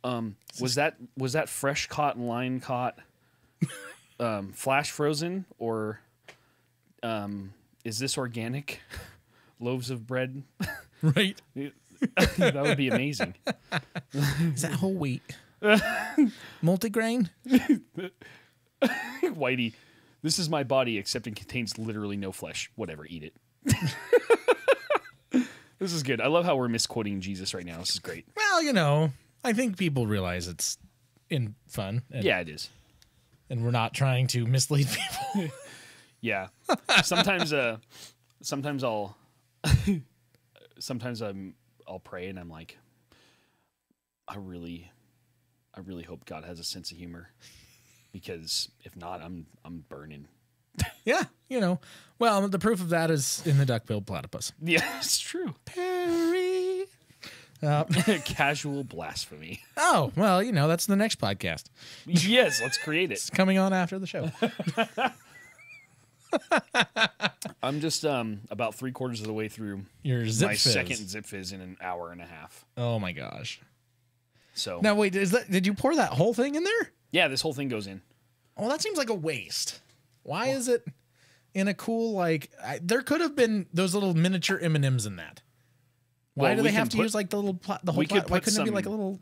was that fresh caught and line caught, flash frozen, or is this organic? loaves of bread. Right. That would be amazing. Is that whole wheat? Multigrain? Whitey, this is my body, except it contains literally no flesh. Whatever, eat it. This is good. I love how we're misquoting Jesus right now. This is great. Well, I think people realize it's in fun. And, Yeah, it is. And we're not trying to mislead people. Yeah. Sometimes I'll I'll pray and I'm like, I really hope God has a sense of humor, because if not, I'm burning. Yeah, Well, the proof of that is in the duck-billed platypus. Yeah, it's true. Perry. Casual blasphemy. Oh, well, that's the next podcast. Yes, let's create it. It's coming on after the show. I'm just about 3/4 of the way through Your Zip my Fizz. second Zip Fizz in an hour and a half. Oh my gosh. So Now wait, did you pour that whole thing in there? yeah, this whole thing goes in. Oh, that seems like a waste. Why is it in a cool there could have been those little miniature M&Ms in that. Why Well, do we they have can to put- use the little the whole we could why put couldn't it be some- like a little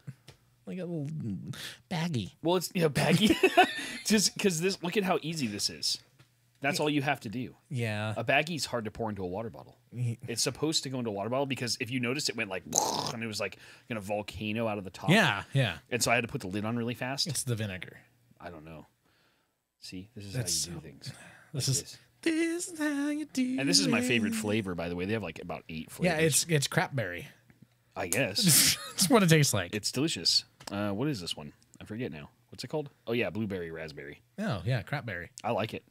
baggie? Well, it's baggy. Just because look at how easy this is. That's all you have to do. Yeah. A baggie's hard to pour into a water bottle. It's supposed to go into a water bottle because if you notice, it went and it was like a volcano out of the top. Yeah. And so I had to put the lid on really fast. It's the vinegar. I don't know. See, this is That's how you do things. This is how you do. And this is my favorite it. flavor, by the way. They have about 8 flavors. Yeah, it's crapberry. I guess. That's what it tastes like. It's delicious. What is this one? I forget now. What's it called? Oh yeah, blueberry raspberry. Oh yeah, crapberry. I like it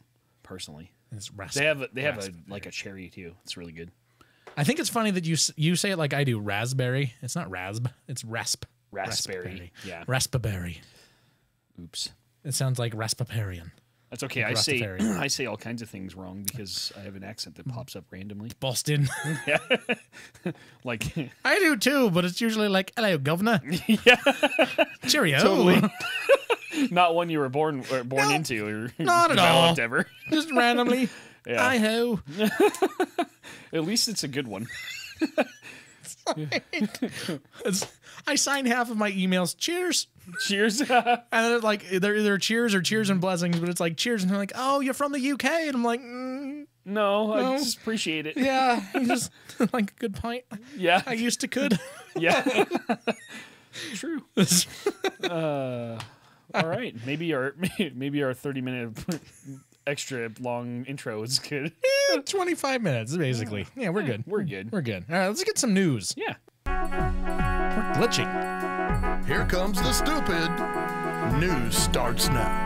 personally. It's They have a cherry too. It's really good. I think it's funny that you say it like I do. Raspberry. It's not rasp. It's rasp. Raspberry. Yeah. Raspberry. Oops. It sounds like raspaparian. That's okay. Like Rastafarian. I say all kinds of things wrong because I have an accent that pops up randomly. Boston. Like I do too, but it's usually like, hello, governor. yeah, Cheerio. totally. Not one you were born into or Not at all. developed ever. Just randomly. Yeah. Hi ho. At least it's a good one. I sign half of my emails. Cheers. Cheers. And then it's like they're either cheers or cheers and blessings, but it's like cheers, and they're like, oh, you're from the UK, and I'm like, No, I No. just appreciate it. yeah, just like a good pint. Yeah. I used to could. Yeah. True. All right. Maybe our 30-minute extra long intro is good. 25 minutes basically. Yeah, we're good. We're good. We're good. All right, let's get some news. Yeah. We're glitching. Here comes the stupid. News starts now.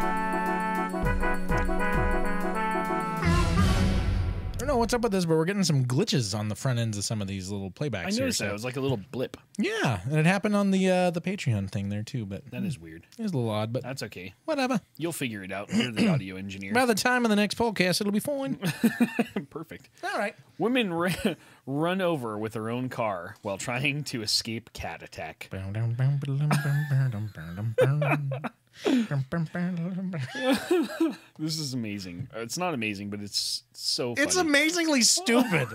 I don't know what's up with this, but we're getting some glitches on the front ends of some of these little playbacks. I here, noticed so- that. It was like a little blip. Yeah, and it happened on the Patreon thing there too, but That is weird. it was a little odd, but That's okay. whatever. You'll figure it out. You're the audio engineer. By the time of the next podcast, it'll be fine. Perfect. All right. Women run over with their own car while trying to escape cat attack. This is amazing. It's not amazing, but it's so funny. It's amazingly stupid.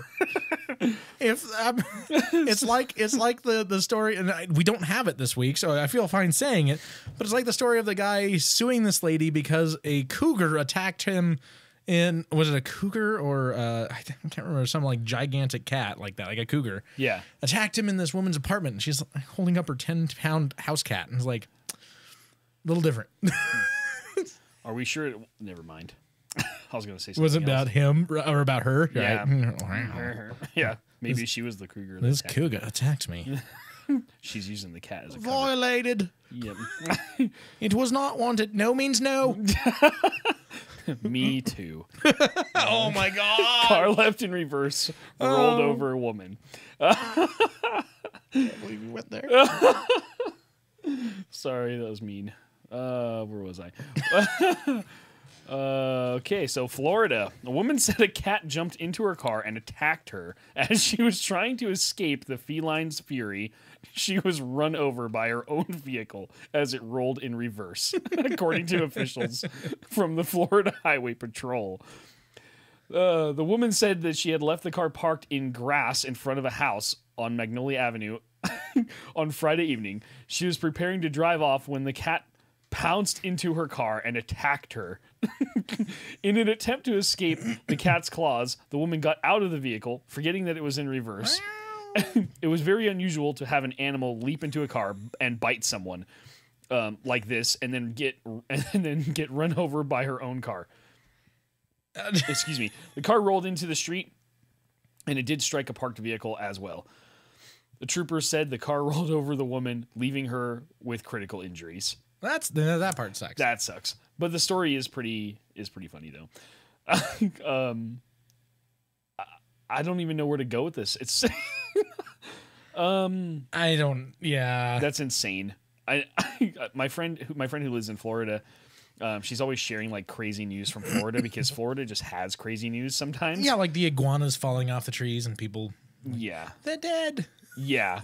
It's like the story, and we don't have it this week, so I feel fine saying it. But it's like the story of the guy suing this lady because a cougar attacked him. Was it a cougar or I can't remember, some like gigantic cat like that, like a cougar. Yeah. Attacked him in this woman's apartment, and she's holding up her 10-pound house cat, and it's like a little different. Are we sure? Never mind. I was going to say something Was it about else. him or about her? Yeah. Right. Yeah. Maybe she was the cougar. that This attacked. cougar attacked me. She's using the cat as a cover. Violated. Yep. It was not wanted. No means no. Me too. Oh my god. Car left in reverse, rolled over a woman. I believe you went there. Sorry, that was mean. Where was I? Okay, so Florida. A woman said a cat jumped into her car and attacked her. As she was trying to escape the feline's fury, she was run over by her own vehicle as it rolled in reverse, according to officials from the Florida Highway Patrol. The woman said that she had left the car parked in grass in front of a house on Magnolia Avenue on Friday evening. She was preparing to drive off when the cat pounced into her car and attacked her. In an attempt to escape the cat's claws, the woman got out of the vehicle, forgetting that it was in reverse. It was very unusual to have an animal leap into a car and bite someone like this, and then get run over by her own car. Excuse me. The car rolled into the street, and it did strike a parked vehicle as well. The trooper said the car rolled over the woman, leaving her with critical injuries. That part sucks. That sucks. But the story is pretty funny though. I don't even know where to go with this. It's I don't. Yeah, that's insane. My friend who lives in Florida, she's always sharing like crazy news from Florida because Florida just has crazy news sometimes. Yeah, like the iguanas falling off the trees and people. Yeah, they're dead. Yeah,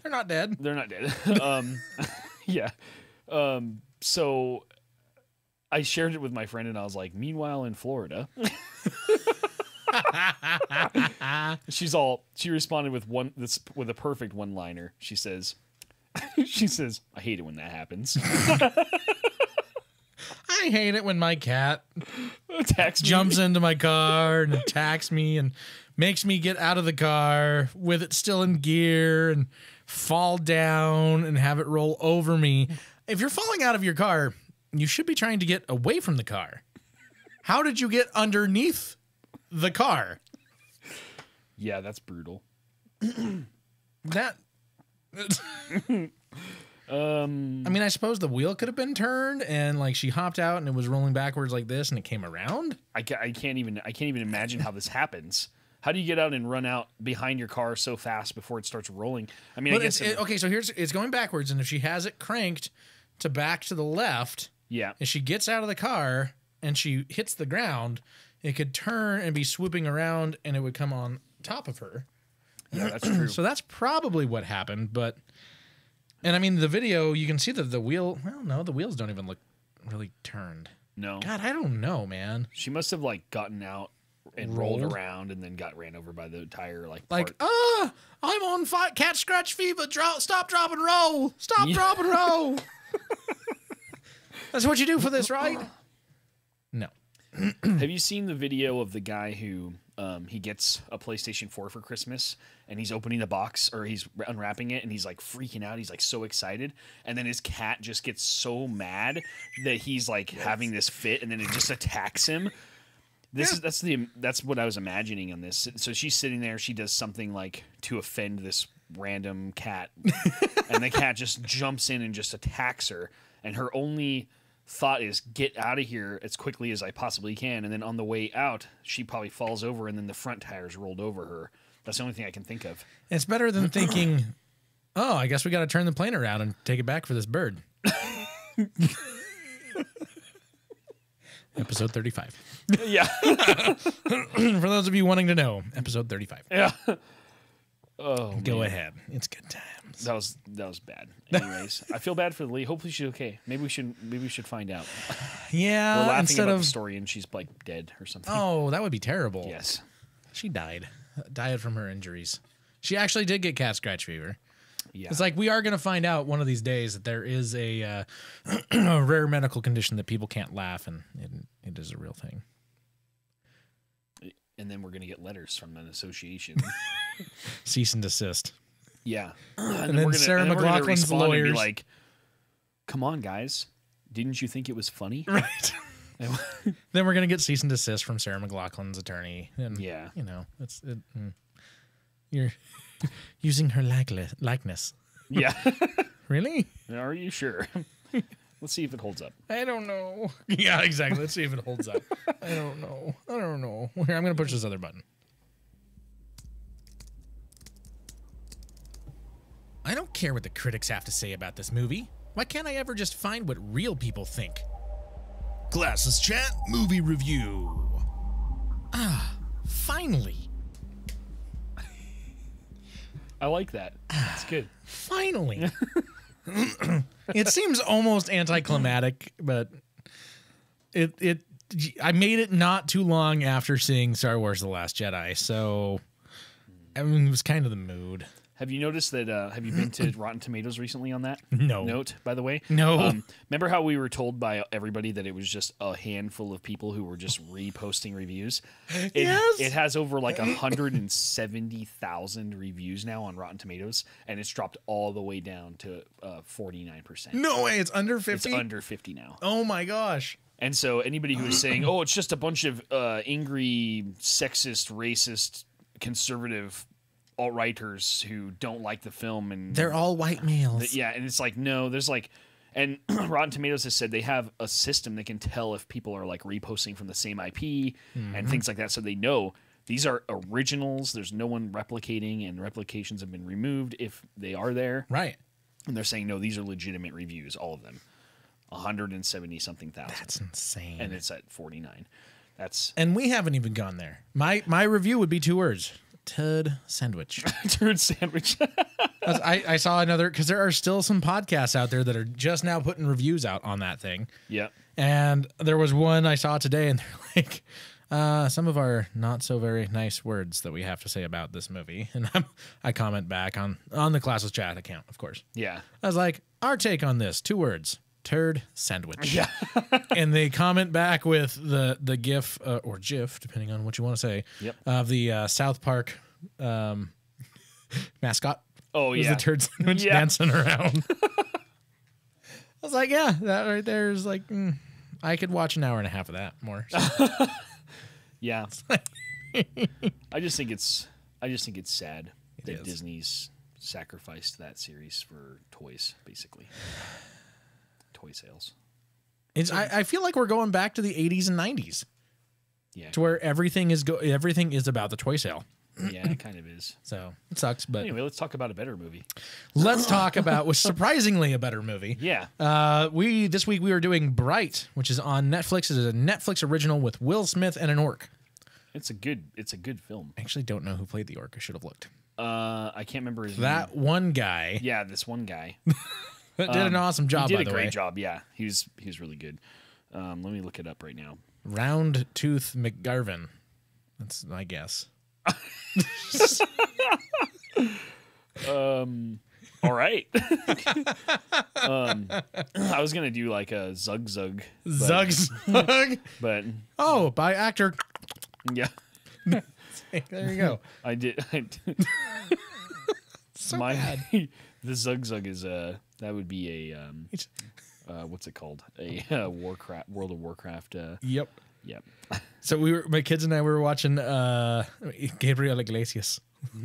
they're not dead. They're not dead. Yeah. So I shared it with my friend and I was like, meanwhile in Florida, she responded with a perfect one-liner. She says, I hate it when that happens. I hate it when my cat attacks jumps into my car and attacks me and makes me get out of the car with it still in gear and fall down and have it roll over me. If you're falling out of your car, you should be trying to get away from the car. How did you get underneath the car? Yeah, that's brutal. That I mean, I suppose the wheel could have been turned and like she hopped out and it was rolling backwards like this and it came around. I can't even imagine how this happens. How do you get out and run out behind your car so fast before it starts rolling? I mean, but I guess okay, so it's going backwards, and if she has it cranked to back to the left, yeah, and she gets out of the car and she hits the ground, it could turn and be swooping around and it would come on top of her. Yeah, that's true. So that's probably what happened, and I mean, the video, you can see that the wheel, well, no, the wheels don't even look really turned. No. God, I don't know, man. She must have like gotten out and rolled around and then got ran over by the tire part. I'm on fire, cat scratch fever, stop, drop, and roll. Stop, drop, and roll. That's what you do for this, right? No. Have you seen the video of the guy who he gets a PlayStation 4 for Christmas and he's opening the box or he's unwrapping it and he's like freaking out. He's like so excited. And then his cat just gets so mad that he's like having this fit and then it just attacks him. That's what I was imagining on this. So she's sitting there. She does something like to offend this random cat and the cat just jumps in and just attacks her. And her only thought is get out of here as quickly as I possibly can. And then on the way out, she probably falls over and then the front tires rolled over her. That's the only thing I can think of. It's better than thinking, oh, I guess we got to turn the plane around and take it back for this bird. Episode 35. Yeah. For those of you wanting to know, episode 35. Yeah. Oh, go ahead. It's good times. That was bad. Anyways, I feel bad for the lady. Hopefully she's okay. Maybe we should find out. Yeah. We're laughing about the story and she's like dead or something. Oh, that would be terrible. Yes. She died from her injuries. She actually did get cat scratch fever. Yeah. It's like we are going to find out one of these days that there is a rare medical condition that people can't laugh, and it is a real thing. And then we're going to get letters from an association. Cease and desist. Yeah. And then Sarah McLachlan's lawyers be like, come on, guys. Didn't you think it was funny? Right. Then we're going to get cease and desist from Sarah McLachlan's attorney. And, yeah. You know, you're using her likeness. Yeah. Really? Are you sure? Let's see if it holds up. I don't know. Yeah, exactly. Let's see if it holds up. I don't know. Here, I'm going to push this other button. I don't care what the critics have to say about this movie. Why can't I ever just find what real people think? Classless Chat Movie Review. Finally. I like that. That's good. Finally. It seems almost anticlimactic, but it I made it not too long after seeing Star Wars: The Last Jedi, so I mean, it was kind of the mood. Have you noticed that? Have you been to Rotten Tomatoes recently on that? No. Note, by the way. No. Remember how we were told by everybody that it was just a handful of people who were just reposting reviews? Yes. It has over like 170,000 reviews now on Rotten Tomatoes, and it's dropped all the way down to 49%. No way, it's under 50? It's under 50 now. Oh my gosh. And so anybody who is saying, "Oh, it's just a bunch of angry, sexist, racist, conservative alt-righters who don't like the film," and They're all white males. yeah, and it's like, no, there's like, and Rotten Tomatoes has said they have a system that can tell if people are like reposting from the same IP and things like that, so they know these are originals. There's no one replicating, and replications have been removed if they are there. Right. And they're saying, no, these are legitimate reviews, all of them. 170 something thousand. That's insane. And it's at 49. That's And we haven't even gone there. My review would be 2 words. Turd sandwich. turd sandwich. I saw another, because there are still some podcasts out there that are just now putting reviews out on that thing. Yeah. And there was one I saw today, and they're like, some of our not so very nice words that we have to say about this movie. And I comment back on the Classless chat account, of course. Yeah. I was like, our take on this, 2 words. Turd sandwich. Yeah. And they comment back with the GIF or GIF, depending on what you want to say, Yep. of the South Park mascot. Oh, It was yeah. the turd sandwich Yeah. dancing around. I was like, yeah, that right there is like, I could watch an hour and a half of that more. So. Yeah. I just think it's sad that is. Disney's sacrificed that series for toys, basically. Toy sales. I feel like we're going back to the 80s and 90s Yeah. to where everything is about the toy sale. Yeah, it kind of is. So it sucks, but Anyway, let's talk about a better movie. let's talk about what's surprisingly a better movie. Yeah. This week we were doing Bright, which is on Netflix. It is a Netflix original with Will Smith and an orc. It's a good film. I actually don't know who played the orc. I should have looked. I can't remember his That name. one guy Yeah, this one guy. did an awesome job, He by did a the way. great job, yeah. He was really good. Let me look it up right now. Round Tooth McGarvin. That's my guess. All right. I was gonna do like a Zug Zug. Zug Zug. But Oh, by actor. yeah. There you go. I did So my bad. the Zug Zug is that would be a what's it called? A World of Warcraft Yep. yep. So my kids and I were watching Gabriel Iglesias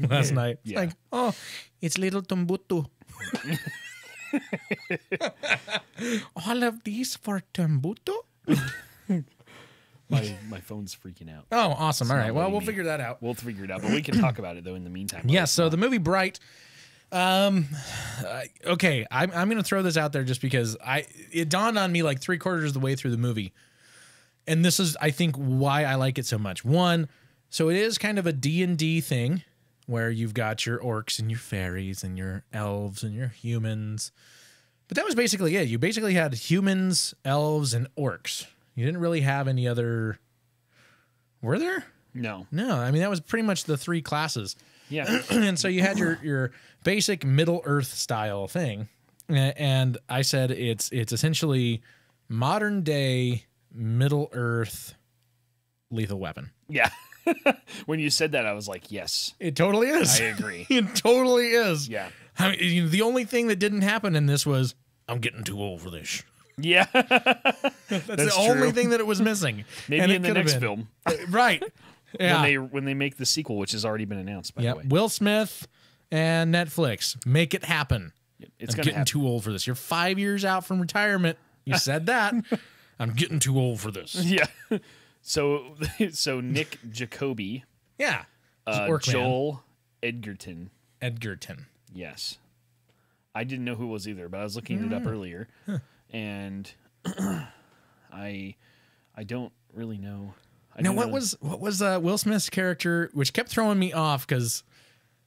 last night. It's Yeah. like, oh, it's little Tumbutu. All of these for Tumbutu? My phone's freaking out. Oh, awesome. All right. not Well, letting we'll me. figure that out. We'll figure it out, but we can talk about it though in the meantime. Yeah, so the movie Bright. Okay, I'm going to throw this out there just because it dawned on me like 3/4 of the way through the movie. And this is, I think, why I like it so much. One, so it is kind of a D&D thing where you've got your orcs and your fairies and your elves and your humans. But that was basically it. You basically had humans, elves, and orcs. You didn't really have any other... Were there? No. No, I mean, that was pretty much the 3 classes. Yeah. And so you had your basic Middle Earth style thing, and I said it's essentially modern day Middle Earth Lethal Weapon. Yeah. When you said that, I was like, yes, It totally is. I agree. It totally is. Yeah. I mean, the only thing that didn't happen in this was I'm getting too old for this. Yeah. That's the only thing that it was missing. Maybe And in it the could have next been. film. Right. Yeah. When they make the sequel, which has already been announced, by Yep. the way. Will Smith and Netflix, make it happen. It's I'm gonna getting happen. too old for this. You're 5 years out from retirement. You said that. I'm getting too old for this. Yeah. So Nick Jacoby, Yeah. Orc Man. Joel Edgerton. Edgerton. Yes. I didn't know who it was either, but I was looking it up earlier, and I don't really know. Now, what was Will Smith's character, which kept throwing me off because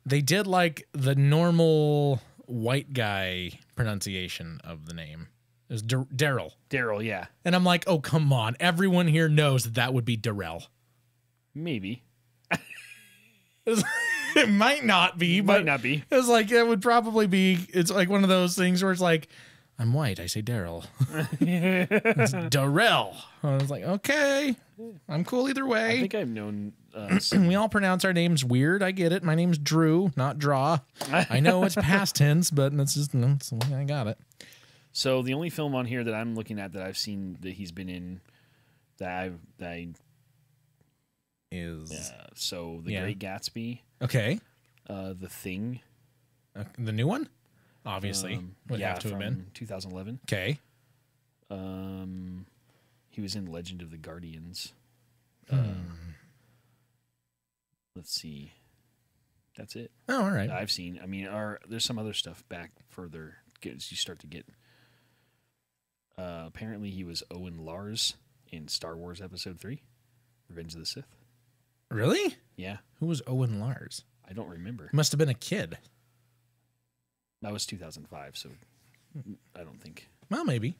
they did like the normal white guy pronunciation of the name. It was Daryl. Daryl, yeah. And I'm like, oh, come on. Everyone here knows that would be Darrell. Maybe. It might not be. But Might not be. It's like, it would probably be. It's like one of those things where it's like, I'm white. I say Daryl. It's Darrell. I was like, okay. I'm cool either way. I think I've known... We all pronounce our names weird. I get it. My name's Drew, not Draw. I know it's past tense, but that's just, I got it. So the only film on here that I'm looking at that I've seen that he's been in Is so The Great Gatsby, okay. The Thing, The new one? Obviously. Would have to have been. 2011. Okay. He was in Legend of the Guardians. Let's see. That's it. Oh, all right. I've seen. I mean, there's some other stuff back further as you start to get. Apparently, he was Owen Lars in Star Wars Episode 3, Revenge of the Sith. Really? Yeah. Who was Owen Lars? I don't remember. Must have been a kid. That was 2005, so I don't think. Well, maybe.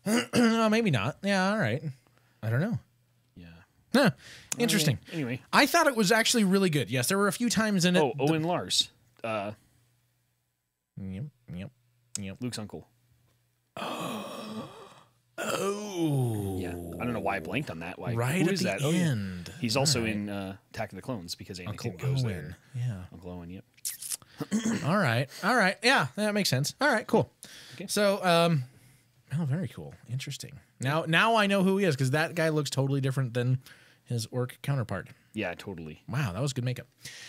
Oh, maybe not. Yeah, all right. I don't know. Yeah. Huh. Interesting. Anyway. I thought it was actually really good. Yes, there were a few times in it. Oh, Owen Lars. Yep. Luke's uncle. Oh. Yeah. I don't know why I blanked on that. Why? Right Who at is the that? end. Oh, yeah. He's also in Attack of the Clones because Anakin Uncle goes Owen. there. Yeah. Uncle Owen, yep. All right. Yeah, that makes sense. All right, cool. Okay. So, oh, very cool. Interesting. Now I know who he is because that guy looks totally different than his orc counterpart. Yeah, totally. Wow, that was good makeup.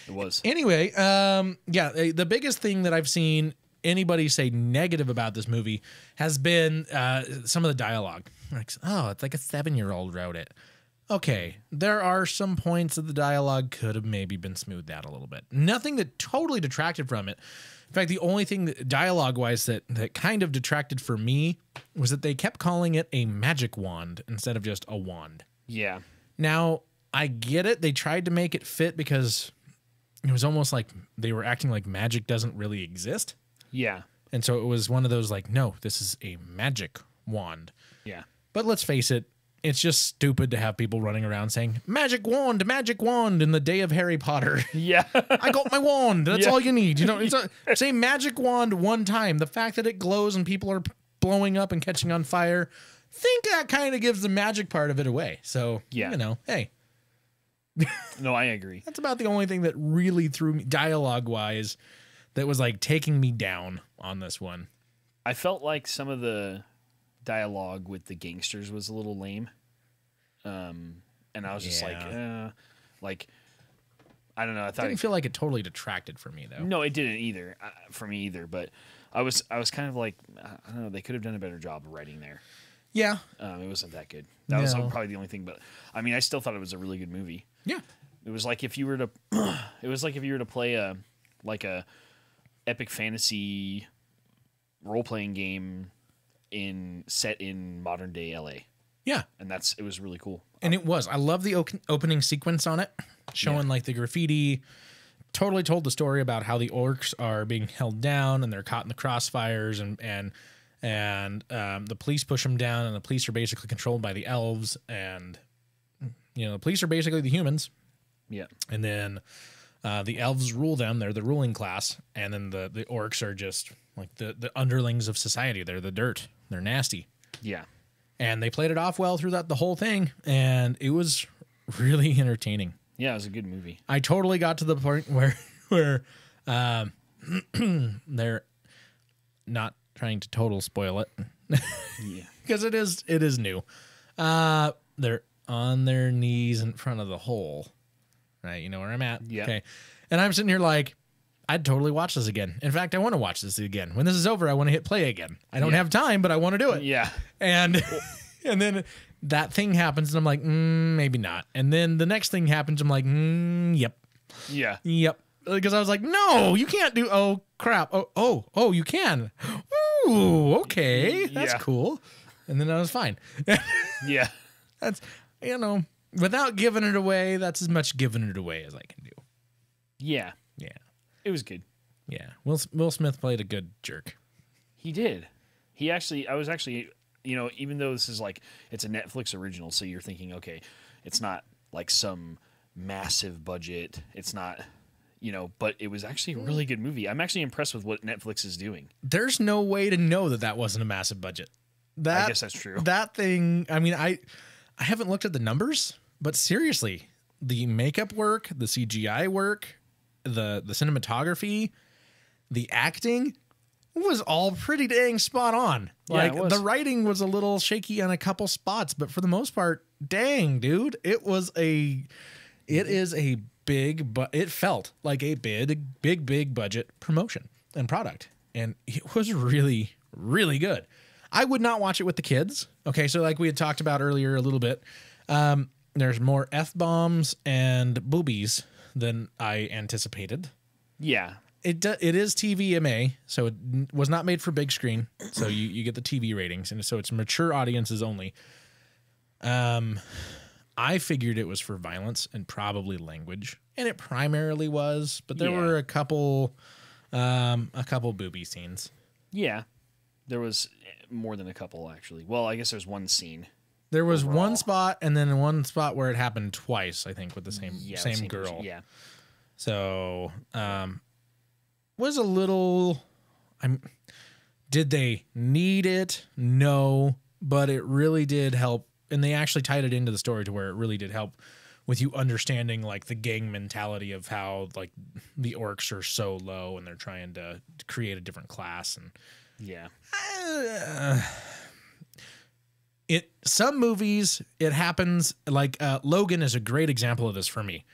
It was. Anyway, the biggest thing that I've seen anybody say negative about this movie has been some of the dialogue. Like, oh, it's like a 7-year-old wrote it. Okay, there are some points of the dialogue could have maybe been smoothed out a little bit. Nothing that totally detracted from it. In fact, the only thing dialogue-wise that kind of detracted for me was that they kept calling it a magic wand instead of just a wand. Yeah. Now, I get it. They tried to make it fit because it was almost like they were acting like magic doesn't really exist. Yeah. And so it was one of those like, no, this is a magic wand. Yeah. But let's face it, it's just stupid to have people running around saying, magic wand in the day of Harry Potter. Yeah. I got my wand. That's all you need. You know, say magic wand one time. The fact that it glows and people are blowing up and catching on fire, think that kind of gives the magic part of it away. So, you know, hey. No, I agree. That's about the only thing that really threw me dialogue-wise that was like taking me down on this one. I felt like some of the dialogue with the gangsters was a little lame. And I was just like, I don't know. I thought Didn't feel like it totally detracted for me though. No, it didn't either for me either. But I was kind of like, I don't know. They could have done a better job of writing there. Yeah. It wasn't that good. That was probably the only thing. But I mean, I still thought it was a really good movie. Yeah. It was like if you were to, play a epic fantasy role playing game set in modern day LA. Yeah. And it was really cool. And it was. I love the opening sequence on it, showing like the graffiti. Totally told the story about how the orcs are being held down and they're caught in the crossfires, and the police push them down, and the police are basically controlled by the elves, and you know the police are basically the humans. Yeah. And then the elves rule them; they're the ruling class, and then the orcs are just like the underlings of society. They're the dirt. They're nasty. Yeah. And they played it off well through the whole thing, and it was really entertaining. Yeah, it was a good movie. I totally got to the point where they're not trying to total spoil it. Yeah. Because it is new. They're on their knees in front of the hole. Right, you know where I'm at? Yeah. Okay. And I'm sitting here like, I'd totally watch this again. In fact, I want to watch this again. When this is over, I want to hit play again. I don't have time, but I want to do it. Yeah. And then that thing happens, and I'm like, maybe not. And then the next thing happens, I'm like, yep. Yeah. Yep. Because I was like, no, you can't do, oh, crap. Oh, you can. Ooh, okay. That's cool. And then I was fine. Yeah. That's, without giving it away, that's as much giving it away as I can do. Yeah. Yeah. It was good. Yeah. Will Smith played a good jerk. He did. I was actually, even though this is like, it's a Netflix original, so you're thinking, okay, it's not like some massive budget. It's not, but it was actually a really good movie. I'm actually impressed with what Netflix is doing. There's no way to know that wasn't a massive budget. I guess that's true. That thing, I mean, I haven't looked at the numbers, but seriously, the makeup work, the CGI work, the cinematography, the acting was all pretty dang spot on. Like, the writing was a little shaky on a couple spots, but for the most part, dang, dude, it felt like a big budget promotion and product. And it was really, really good. I would not watch it with the kids. Okay, so like we had talked about earlier a little bit, there's more F-bombs and boobies than I anticipated. Yeah. It is TVMA, so it was not made for big screen. So you get the TV ratings, and so it's mature audiences only. I figured it was for violence and probably language, and it primarily was. But there were a couple booby scenes. Yeah, there was more than a couple actually. Well, I guess there's one scene. There was one spot, and then one spot where it happened twice. I think with the same girl. Person. Yeah. So was a little. Did they need it? No, but it really did help, and they actually tied it into the story to where it really did help with you understanding like the gang mentality of how like the orcs are so low and they're trying to create a different class. And yeah, some movies it happens. Like Logan is a great example of this for me.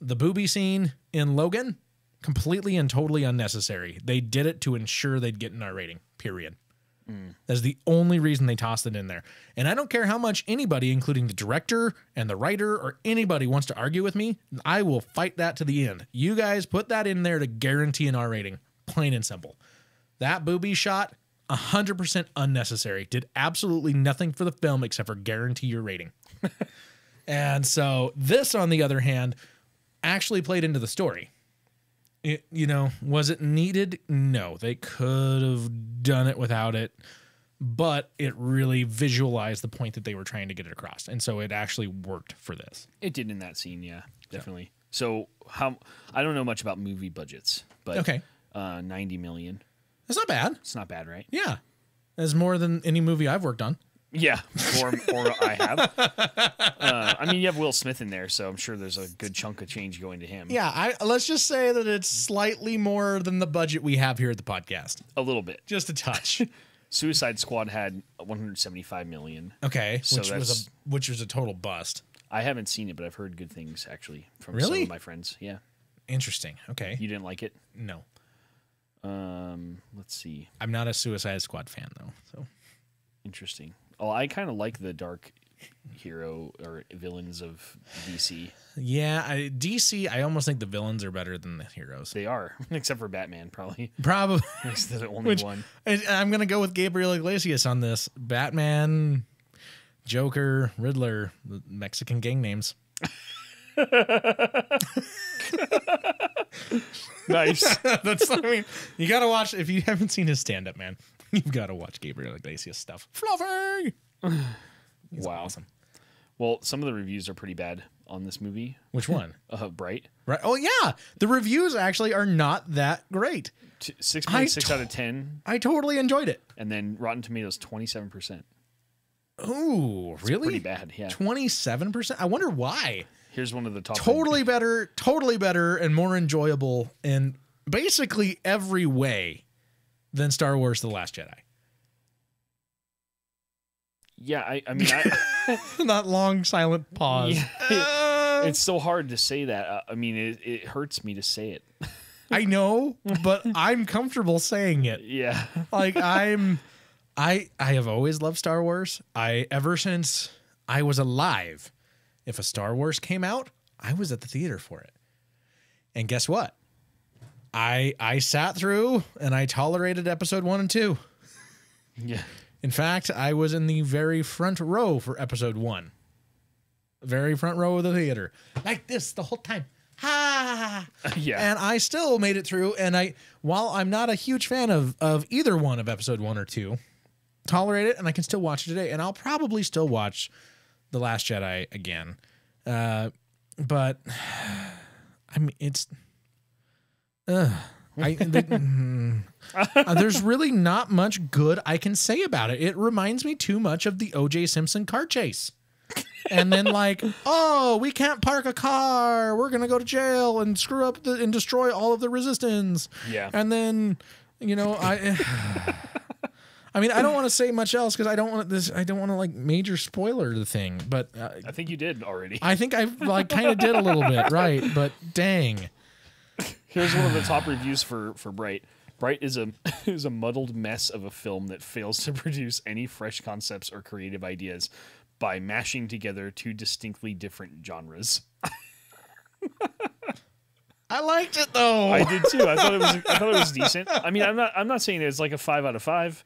The booby scene in Logan, completely and totally unnecessary. They did it to ensure they'd get an R rating, period. That's the only reason they tossed it in there. And I don't care how much anybody, including the director and the writer or anybody, wants to argue with me. I will fight that to the end. You guys put that in there to guarantee an R rating, plain and simple. That booby shot, 100% unnecessary. Did absolutely nothing for the film except for guarantee your rating. And so this, on the other hand, actually played into the story. Was it needed? No, they could have done it without it, but it really visualized the point that they were trying to get it across. And so it actually worked for this. It did in that scene. Yeah, definitely. So I don't know much about movie budgets, but okay. 90 million. That's not bad. It's not bad, right? Yeah. That's more than any movie I've worked on. Yeah, or I have. I mean, you have Will Smith in there, so I'm sure there's a good chunk of change going to him. Yeah, let's just say that it's slightly more than the budget we have here at the podcast. A little bit. Just a touch. Suicide Squad had 175 million. Okay, so which was a total bust. I haven't seen it, but I've heard good things, actually, from some of my friends. Yeah. Interesting. Okay. You didn't like it? No. Let's see. I'm not a Suicide Squad fan, though. So interesting. Oh, I kind of like the dark hero or villains of DC. Yeah, DC, I almost think the villains are better than the heroes. They are, except for Batman, probably. Probably. He's the only one. I'm going to go with Gabriel Iglesias on this. Batman, Joker, Riddler, the Mexican gang names. Nice. You got to watch, if you haven't seen his stand-up, man. You've got to watch Gabriel Iglesias stuff. Fluffy! He's awesome. Well, some of the reviews are pretty bad on this movie. Which one? Bright. Right. Oh, yeah. The reviews actually are not that great. 6.6 out of 10. I totally enjoyed it. And then Rotten Tomatoes, 27%. Ooh, really? It's pretty bad, yeah. 27%? I wonder why. Here's one of the top. Totally better, and more enjoyable in basically every way than Star Wars: The Last Jedi. Yeah, I mean, that long silent pause. Yeah, it's so hard to say that. I mean, it hurts me to say it. I know, but I'm comfortable saying it. Yeah, like I have always loved Star Wars. Ever since I was alive, if a Star Wars came out, I was at the theater for it. And guess what? I sat through and I tolerated episode 1 and 2. Yeah. In fact, I was in the very front row for episode 1. Very front row of the theater. Like this the whole time. Ha! Yeah. And I still made it through. And while I'm not a huge fan of either one of episode 1 or 2, tolerate it, and I can still watch it today. And I'll probably still watch The Last Jedi again. But I mean, it's there's really not much good I can say about it. It reminds me too much of the O.J. Simpson car chase. And then like, oh, we can't park a car. We're going to go to jail and screw up and destroy all of the resistance. Yeah. And then, you know, I mean, I don't want to say much else because I don't want to like major spoiler the thing, but I think you did already. I think I like kind of did a little bit. Right. But dang. Here's one of the top reviews for Bright. Bright is a muddled mess of a film that fails to produce any fresh concepts or creative ideas by mashing together two distinctly different genres. I liked it though. I did too. I thought it was decent. I mean, I'm not saying it's like a 5 out of 5.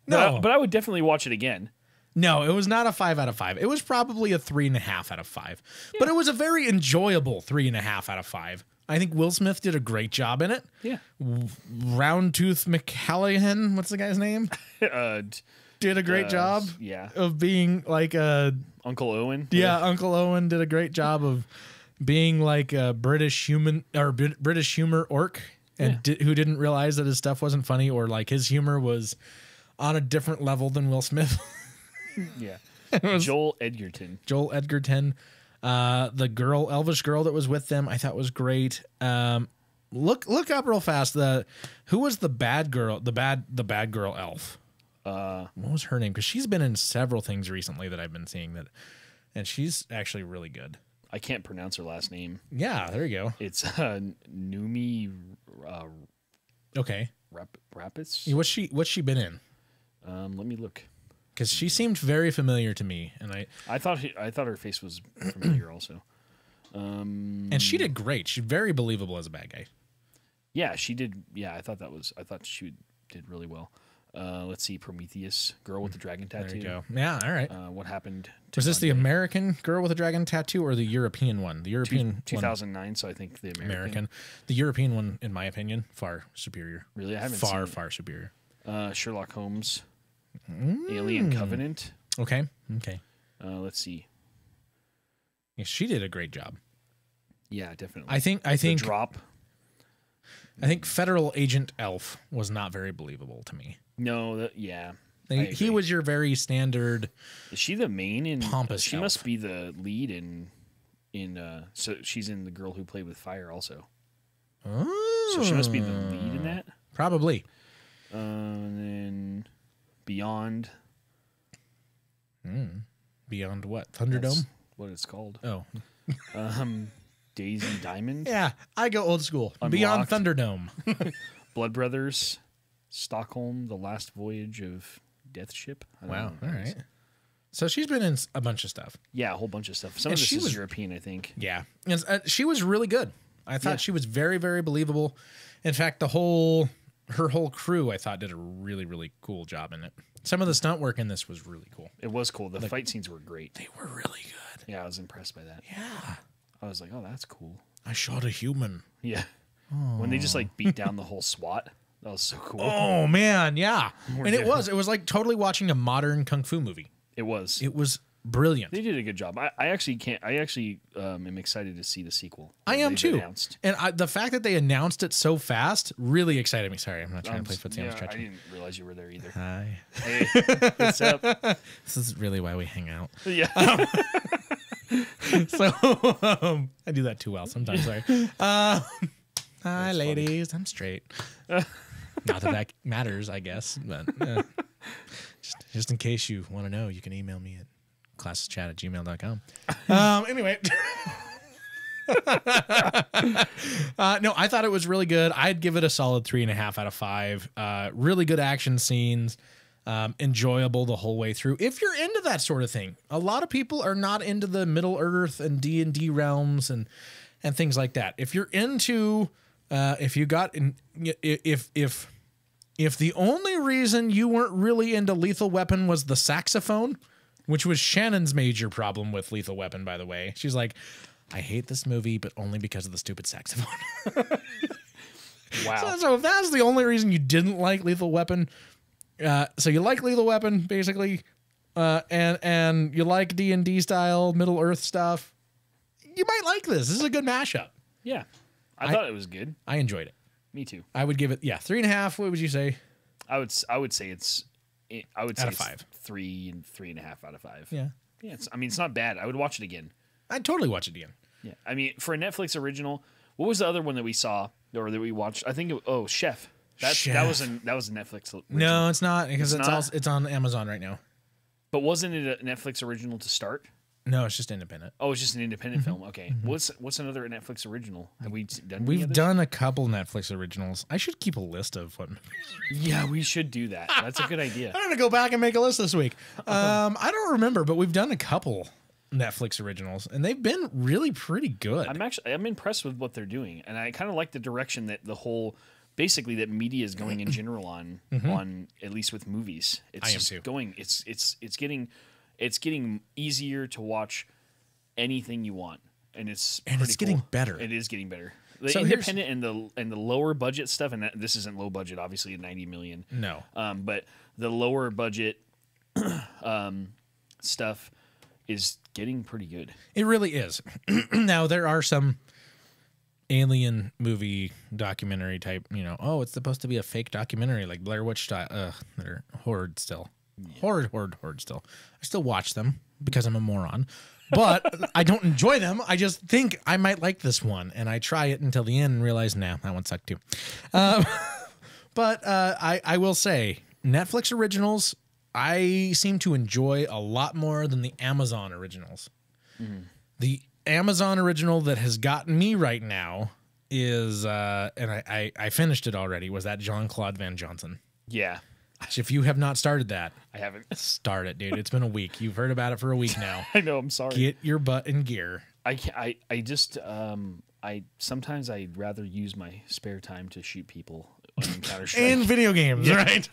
No, but I would definitely watch it again. No, it was not a 5 out of 5. It was probably a 3.5 out of 5. Yeah. But it was a very enjoyable 3.5 out of 5. I think Will Smith did a great job in it. Yeah. Roundtooth McCallaghan, what's the guy's name? Did a great job. Yeah. Of being like a Uncle Owen. Yeah, Uncle Owen did a great job of being like a British humor orc, and who didn't realize that his stuff wasn't funny, or like his humor was on a different level than Will Smith. Yeah. Joel Edgerton. The elvish girl that was with them, I thought was great. Look up real fast. Who was the bad girl? The bad girl elf. What was her name? Because she's been in several things recently that I've been seeing and she's actually really good. I can't pronounce her last name. Yeah, there you go. It's Numi. Okay. Rapis. What's she been in? Let me look. Because she seemed very familiar to me, and I thought her face was familiar also. And she did great. She's very believable as a bad guy. Yeah, she did. Yeah, I thought she did really well. Let's see, Prometheus, girl with the dragon tattoo. There you go. Yeah, all right. What happened? Was this the American girl with a dragon tattoo or the European one? The European 2009. So I think the American. The European one, in my opinion, far superior. Really, I haven't far seen it. Superior. Sherlock Holmes, Alien Covenant. Okay. Let's see. Yeah, she did a great job. Yeah, definitely. I think the Drop. I think Federal Agent Elf was not very believable to me. No, yeah. He was your very standard. Is she the main in pompous? She elf. must be the lead in. So she's in The Girl Who Played with Fire also. Oh, so she must be the lead in that. Probably. And then Beyond. Beyond what? Thunderdome? That's what it's called. Oh. Daisy Diamond. Yeah, I go old school. Unlocked. Beyond Thunderdome. Blood Brothers. Stockholm, The Last Voyage of Death Ship. Wow. All right. So she's been in a bunch of stuff. Yeah, a whole bunch of stuff. Some of this is European, I think. Yeah. And, she was really good. I thought she was very, very believable. In fact, her whole crew, I thought, did a really, really cool job in it. Some of the stunt work in this was really cool. It was cool. The fight scenes were great. They were really good. Yeah, I was impressed by that. Yeah. I was like, oh, that's cool. I shot a human. Yeah. Oh. When they just like beat down the whole SWAT. That was so cool. Oh man, yeah. It was like totally watching a modern kung fu movie. It was brilliant. They did a good job. I actually am excited to see the sequel. I am too. Announced. And the fact that they announced it so fast really excited me. Sorry, I'm not trying to play footsie. I didn't realize you were there either. Hi. Hey, what's up? This is really why we hang out. Yeah. So I do that too well sometimes. Sorry. Hi, ladies. Funny. I'm straight. Not that matters, I guess. But just in case you want to know, you can email me at classlesschat@gmail.com. Anyway. No, I thought it was really good. I'd give it a solid 3.5 out of 5. Really good action scenes. Enjoyable the whole way through. If you're into that sort of thing, a lot of people are not into the Middle Earth and D&D realms and things like that. If you're into, if the only reason you weren't really into Lethal Weapon was the saxophone, which was Shannon's major problem with Lethal Weapon, by the way. She's like, I hate this movie, but only because of the stupid saxophone. Wow. So if that's the only reason you didn't like Lethal Weapon, So you like Lethal Weapon, basically, and you like D&D style Middle Earth stuff. You might like this. This is a good mashup. Yeah. I thought it was good. I enjoyed it. Me too. I would give it 3.5. What would you say? I would say it's Out of 5. 3 and 3.5 out of 5. Yeah. Yeah. It's not bad. I would watch it again. I'd totally watch it again. Yeah. I mean, for a Netflix original, what was the other one that we saw or that we watched? I think Chef. Chef. That was a Netflix original. No, it's not because It's it's on Amazon right now. But wasn't it a Netflix original to start? No, it's just independent. Oh, it's just an independent film. Okay. What's another Netflix original? Have we done? We've done a couple Netflix originals. I should keep a list of what. Yeah, we should do that. That's a good idea. I'm gonna go back and make a list this week. I don't remember, but we've done a couple Netflix originals, and they've been really pretty good. I'm impressed with what they're doing, and I kind of like the direction that the whole basically that media is going in general on at least with movies. It's just too. going. It's getting easier to watch anything you want, and it's getting better. It is getting better. The So independent and the lower budget stuff, and this isn't low budget, obviously, at $90 million. No. But the lower budget stuff is getting pretty good. It really is. Now there are some alien movie documentary type, it's supposed to be a fake documentary like Blair Witch style. They're horrid still. Yeah. Horrid still. I still watch them because I'm a moron. But I don't enjoy them. I just think I might like this one, and I try it until the end and realize, nah, that one sucked too. But I will say, Netflix originals, I seem to enjoy a lot more than the Amazon originals. Mm. The Amazon original that has gotten me right now is, and I finished it already, was that Jean-Claude Van Johnson. Yeah. If you have not started that, I haven't. Start it, dude. It's been a week. You've heard about it for a week now. I know. I'm sorry. Get your butt in gear. I sometimes I'd rather use my spare time to shoot people on Counter-Strike. In video games, right?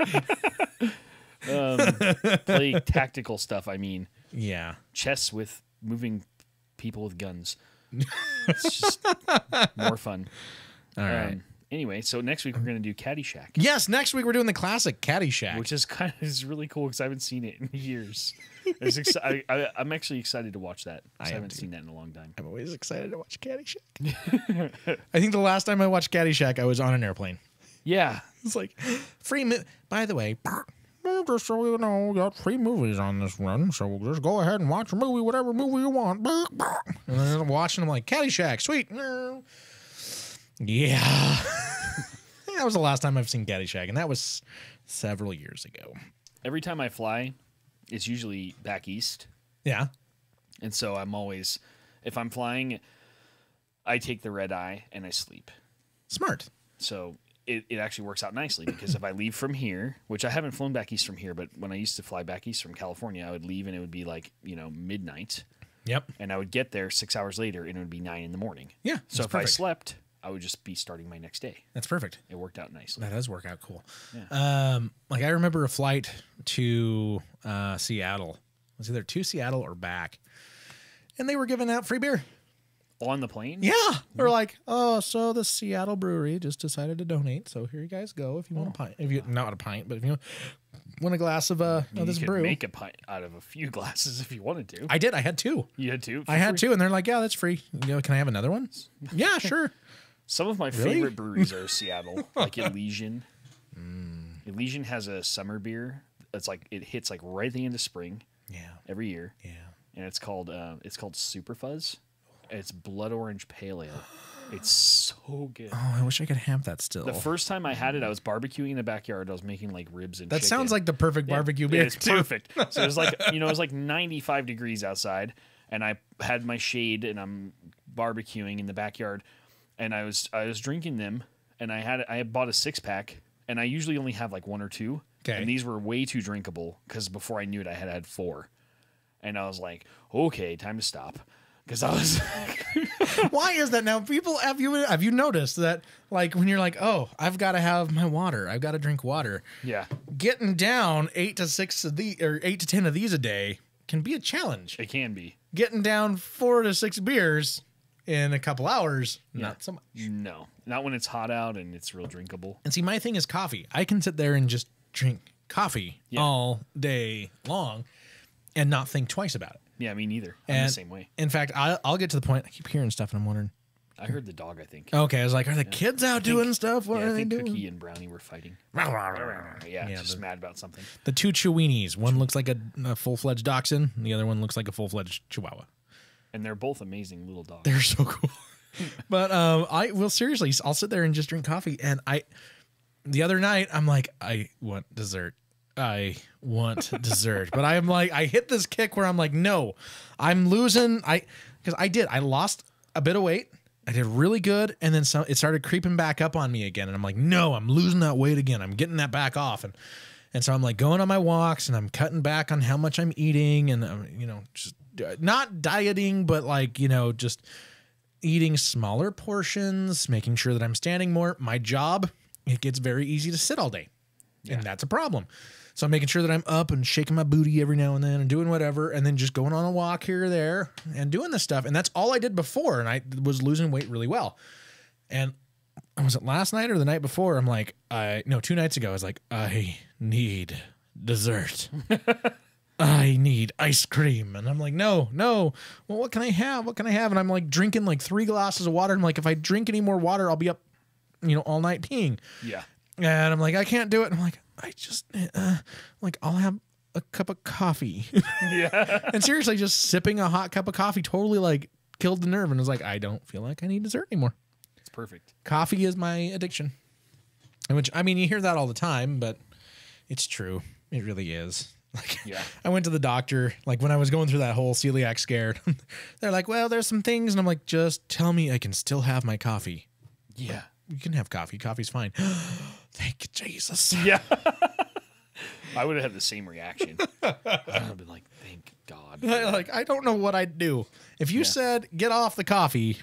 Play tactical stuff. I mean, yeah, chess with moving people with guns. It's just more fun. All right. Anyway, so next week we're going to do Caddyshack. Yes, next week we're doing the classic Caddyshack, which is really cool because I haven't seen it in years. I'm actually excited to watch that. I haven't seen that in a long time. I'm always excited to watch Caddyshack. I think the last time I watched Caddyshack, I was on an airplane. Yeah, it's like free. By the way, just so you know, we got free movies on this run, so just go ahead and watch a movie, whatever movie you want. And then I'm watching, I'm like, Caddyshack, sweet. Yeah. That was the last time I've seen Caddyshack, and that was several years ago. Every time I fly, it's usually back east. Yeah. And so I'm always, if I'm flying, I take the red eye and I sleep. Smart. So it actually works out nicely because if I leave from here, which I haven't flown back east from here, but when I used to fly back east from California, I would leave and it would be like, midnight. Yep. And I would get there 6 hours later and it would be 9 in the morning. Yeah. So if I slept, I would just be starting my next day. That's perfect. It worked out nicely. That does work out cool. Yeah. Like I remember a flight to Seattle. It was either to Seattle or back. And they were giving out free beer. On the plane? Yeah. They're like, oh, so the Seattle brewery just decided to donate. So here you guys go if you want a pint. If you not a pint, but if you want a glass of this brew. You could make a pint out of a few glasses if you wanted to. I did. I had 2. You had 2? I had 2, and they're like, yeah, that's free. Can I have another one? Yeah, sure. Some of my favorite breweries are Seattle, like Elysian. Elysian has a summer beer. It's like it hits like right at the end of spring. Yeah. Every year. Yeah. And it's called Super Fuzz. It's blood orange pale ale. It's so good. Oh, I wish I could have that still. The first time I had it, I was barbecuing in the backyard. I was making like ribs and that chicken. sounds like the perfect barbecue beer. It's perfect. So it was like it was like 95 degrees outside, and I had my shade, and I'm barbecuing in the backyard, and I was drinking them, and I had bought a 6-pack, and I usually only have like 1 or 2, and these were way too drinkable because before I knew it, I had 4, and I was like, okay, time to stop. Because I was why is that now? People, have you noticed that, like, when you're like, oh, I've got to have my water, I've got to drink water. Yeah. Getting down 8 to 10 of these a day can be a challenge. It can be. Getting down 4 to 6 beers in a couple hours, not so much. No, not when it's hot out and it's real drinkable. And see, my thing is coffee. I can sit there and just drink coffee Yeah. all day long and not think twice about it. Yeah, me neither. I'm the same way. In fact, I'll get to the point. I keep hearing stuff, and I'm wondering. I heard the dog, I think. Okay, I was like, are the kids out doing stuff? What are I they think doing? Cookie and Brownie were fighting. Yeah, just mad about something. The two Chiweenies. One looks like a full-fledged dachshund, and the other one looks like a full-fledged Chihuahua. And they're both amazing little dogs. They're so cool. But I will seriously, I'll sit there and just drink coffee. And the other night, I'm like, I want dessert. I want dessert. But I'm like, I hit this kick where I'm like, no, I'm losing. Because I lost a bit of weight. I did really good. And then it started creeping back up on me again. And I'm like, no, I'm losing that weight again. I'm getting that back off. And so I'm like going on my walks and I'm cutting back on how much I'm eating. And I'm, just not dieting, but like, just eating smaller portions, making sure that I'm standing more. My job, it gets very easy to sit all day. Yeah. And that's a problem. So I'm making sure that I'm up and shaking my booty every now and then and doing whatever, and then just going on a walk here or there and doing this stuff. And that's all I did before, and I was losing weight really well. And was it last night or the night before? I'm like, 2 nights ago, I was like, I need dessert. I need ice cream. And I'm like, no. Well, what can I have? What can I have? And I'm like drinking like 3 glasses of water. I'm like, if I drink any more water, I'll be up, all night peeing. Yeah. And I'm like, I can't do it. And I'm like, I'll have a cup of coffee. Yeah. And seriously, just sipping a hot cup of coffee totally like killed the nerve. And I was like, I don't feel like I need dessert anymore. It's perfect. Coffee is my addiction. Which, you hear that all the time, but it's true. It really is. Like, yeah. I went to the doctor, like when I was going through that whole celiac scare. They're like, well, there's some things. And I'm like, just tell me I can still have my coffee. Yeah. You can have coffee. Coffee's fine. Thank you, Jesus. Yeah. I would have had the same reaction. I would have been like, thank God. Like, I don't know what I'd do. If you said, get off the coffee,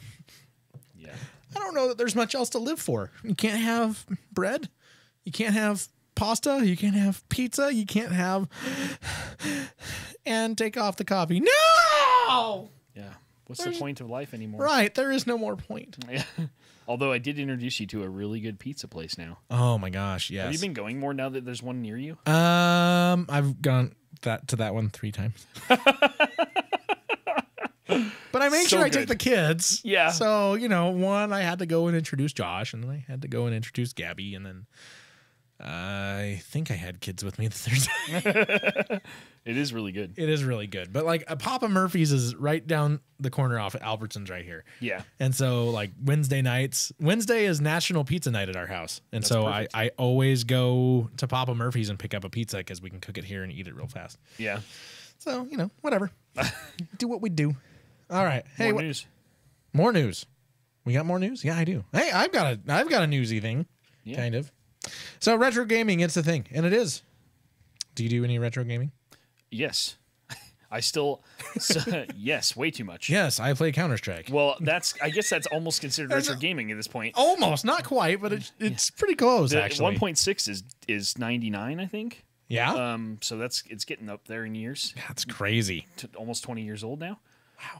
yeah, I don't know that there's much else to live for. You can't have bread. You can't have pasta. You can't have pizza. You can't have... and take off the coffee. No! Yeah. What's the point of life anymore? Right. There is no more point. Yeah. Although I did introduce you to a really good pizza place now. Oh my gosh, yes. Have you been going more now that there's one near you? I've gone to that one 3 times. But I make So sure I good. take the kids. Yeah. So, one, I had to go and introduce Josh, and then I had to go and introduce Gabby, and then I think I had kids with me the third time. It is really good. It is really good. But like Papa Murphy's is right down the corner off at Albertson's right here. Yeah. And so like Wednesday is National Pizza Night at our house. And That's so perfect. I always go to Papa Murphy's and pick up a pizza because we can cook it here and eat it real fast. Yeah. So, whatever. Do what we do. All right. Hey, More news. More news. We got more news? Yeah, I do. Hey, I've got a newsy thing. Yeah. Kind of. So retro gaming, it's the thing. And it is. Do you do any retro gaming? Yes. Yes, way too much. Yes, I play Counter-Strike. Well, I guess that's almost considered retro gaming at this point. Almost, not quite, but it's pretty close, The actually. 1.6 is 99, I think. Yeah? So it's getting up there in years. That's crazy. Almost 20 years old now.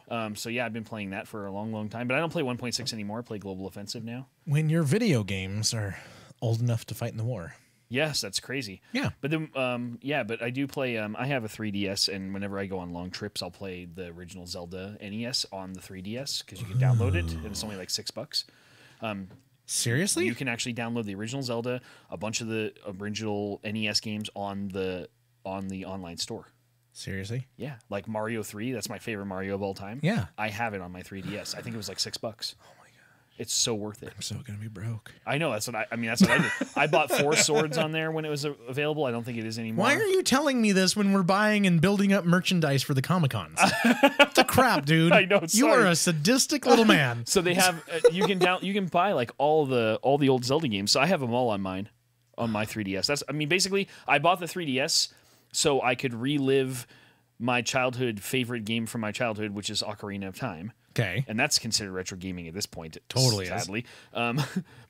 Wow. So yeah, I've been playing that for a long, long time, but I don't play 1.6 anymore. I play Global Offensive now. When your video games are old enough to fight in the war. Yes, that's crazy. Yeah. But then, but I do play. I have a 3DS, and whenever I go on long trips, I'll play the original Zelda NES on the 3DS because you can download it, and it's only like $6. Seriously? You can actually download the original Zelda, a bunch of the original NES games on the online store. Seriously? Yeah, like Mario 3. That's my favorite Mario of all time. Yeah. I have it on my 3DS. I think it was like $6. Oh my god, it's so worth it. I'm so gonna be broke. I know. That's what I mean. That's what I did. I bought 4 swords on there when it was available. I don't think it is anymore. Why are you telling me this when we're buying and building up merchandise for the Comic-Cons? What the crap, dude? I know, You sorry. are a sadistic little man. So they have you can buy like all the old Zelda games. So I have them all on my 3DS. Basically I bought the 3DS so I could relive my childhood favorite game from my childhood, which is Ocarina of Time. Okay. And that's considered retro gaming at this point. Totally sadly.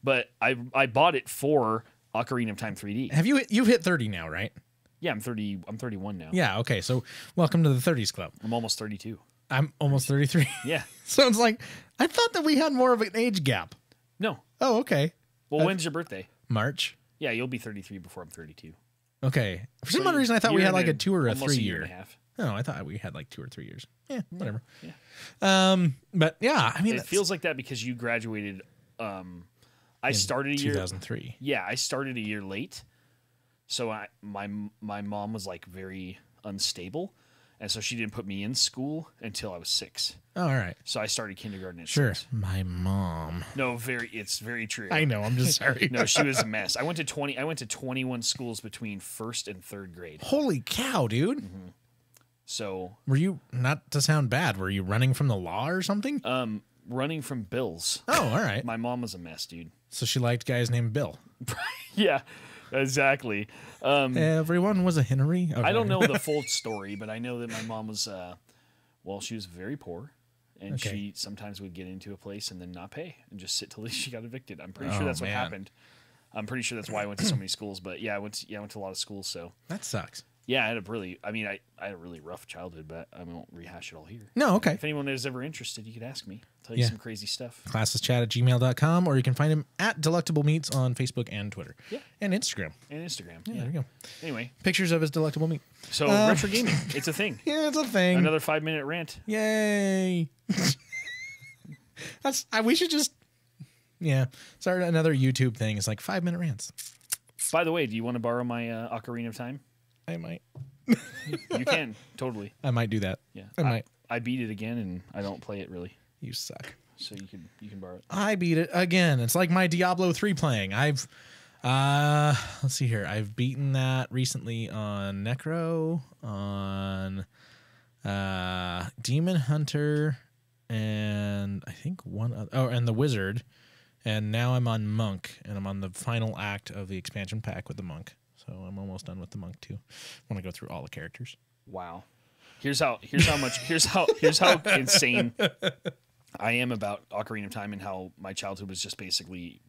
But I bought it for Ocarina of Time 3D. You've hit 30 now, right? Yeah, I'm 31 now. Yeah, okay. So welcome to the 30s club. I'm almost 32. I'm almost 33. Yeah. So it's like I thought that we had more of an age gap. No. Oh, okay. Well, when's your birthday? March. Yeah, you'll be 33 before I'm 32. Okay. For some odd reason, I thought we had like a 2 or a 3 year. Year and a half. No, I thought we had like 2 or 3 years. Yeah, whatever. Yeah. But yeah, I mean, it feels like that because you graduated. I started a year 2003. Yeah, I started a year late, so my mom was like very unstable, and so she didn't put me in school until I was 6. Oh, all right. So I started kindergarten at Sure. 6. My mom. No, it's very true. I know. I'm just sorry. No, she was a mess. I went to 21 schools between 1st and 3rd grade. Holy cow, dude. Mm-hmm. So were you, not to sound bad, were you running from the law or something? Running from bills. Oh, all right. My mom was a mess, dude. So she liked guys named Bill. Yeah, exactly. Everyone was a Henry. Okay. I don't know the full story, but I know that my mom was, she was very poor, and she sometimes would get into a place and then not pay and just sit till she got evicted. I'm pretty sure that's what happened. I'm pretty sure that's why I went to so many schools. But yeah, I went to a lot of schools. So that sucks. Yeah, I had a really rough childhood, but I won't rehash it all here. No, okay. If anyone is ever interested, you could ask me. I'll tell you some crazy stuff. Classlesschat@gmail.com, or you can find him at Delectable Meats on Facebook and Twitter. Yeah. And Instagram. Yeah, There you go. Anyway. Pictures of his delectable meat. So, retro gaming, it's a thing. Yeah, it's a thing. Another 5-minute rant. Yay. We should just, start another YouTube thing. It's like 5-minute rants. By the way, do you want to borrow my Ocarina of Time? I might. You can, totally. I might do that. Yeah. I might. I beat it again, and I don't play it really. You suck. So you can borrow it. I beat it again. It's like my Diablo 3 playing. I've let's see here. I've beaten that recently on Necro, on Demon Hunter, and I think one other, and the Wizard. And now I'm on Monk, and I'm on the final act of the expansion pack with the Monk. So I'm almost done with the Monk too. I want to go through all the characters. Wow. Here's how insane I am about Ocarina of Time and how my childhood was just basically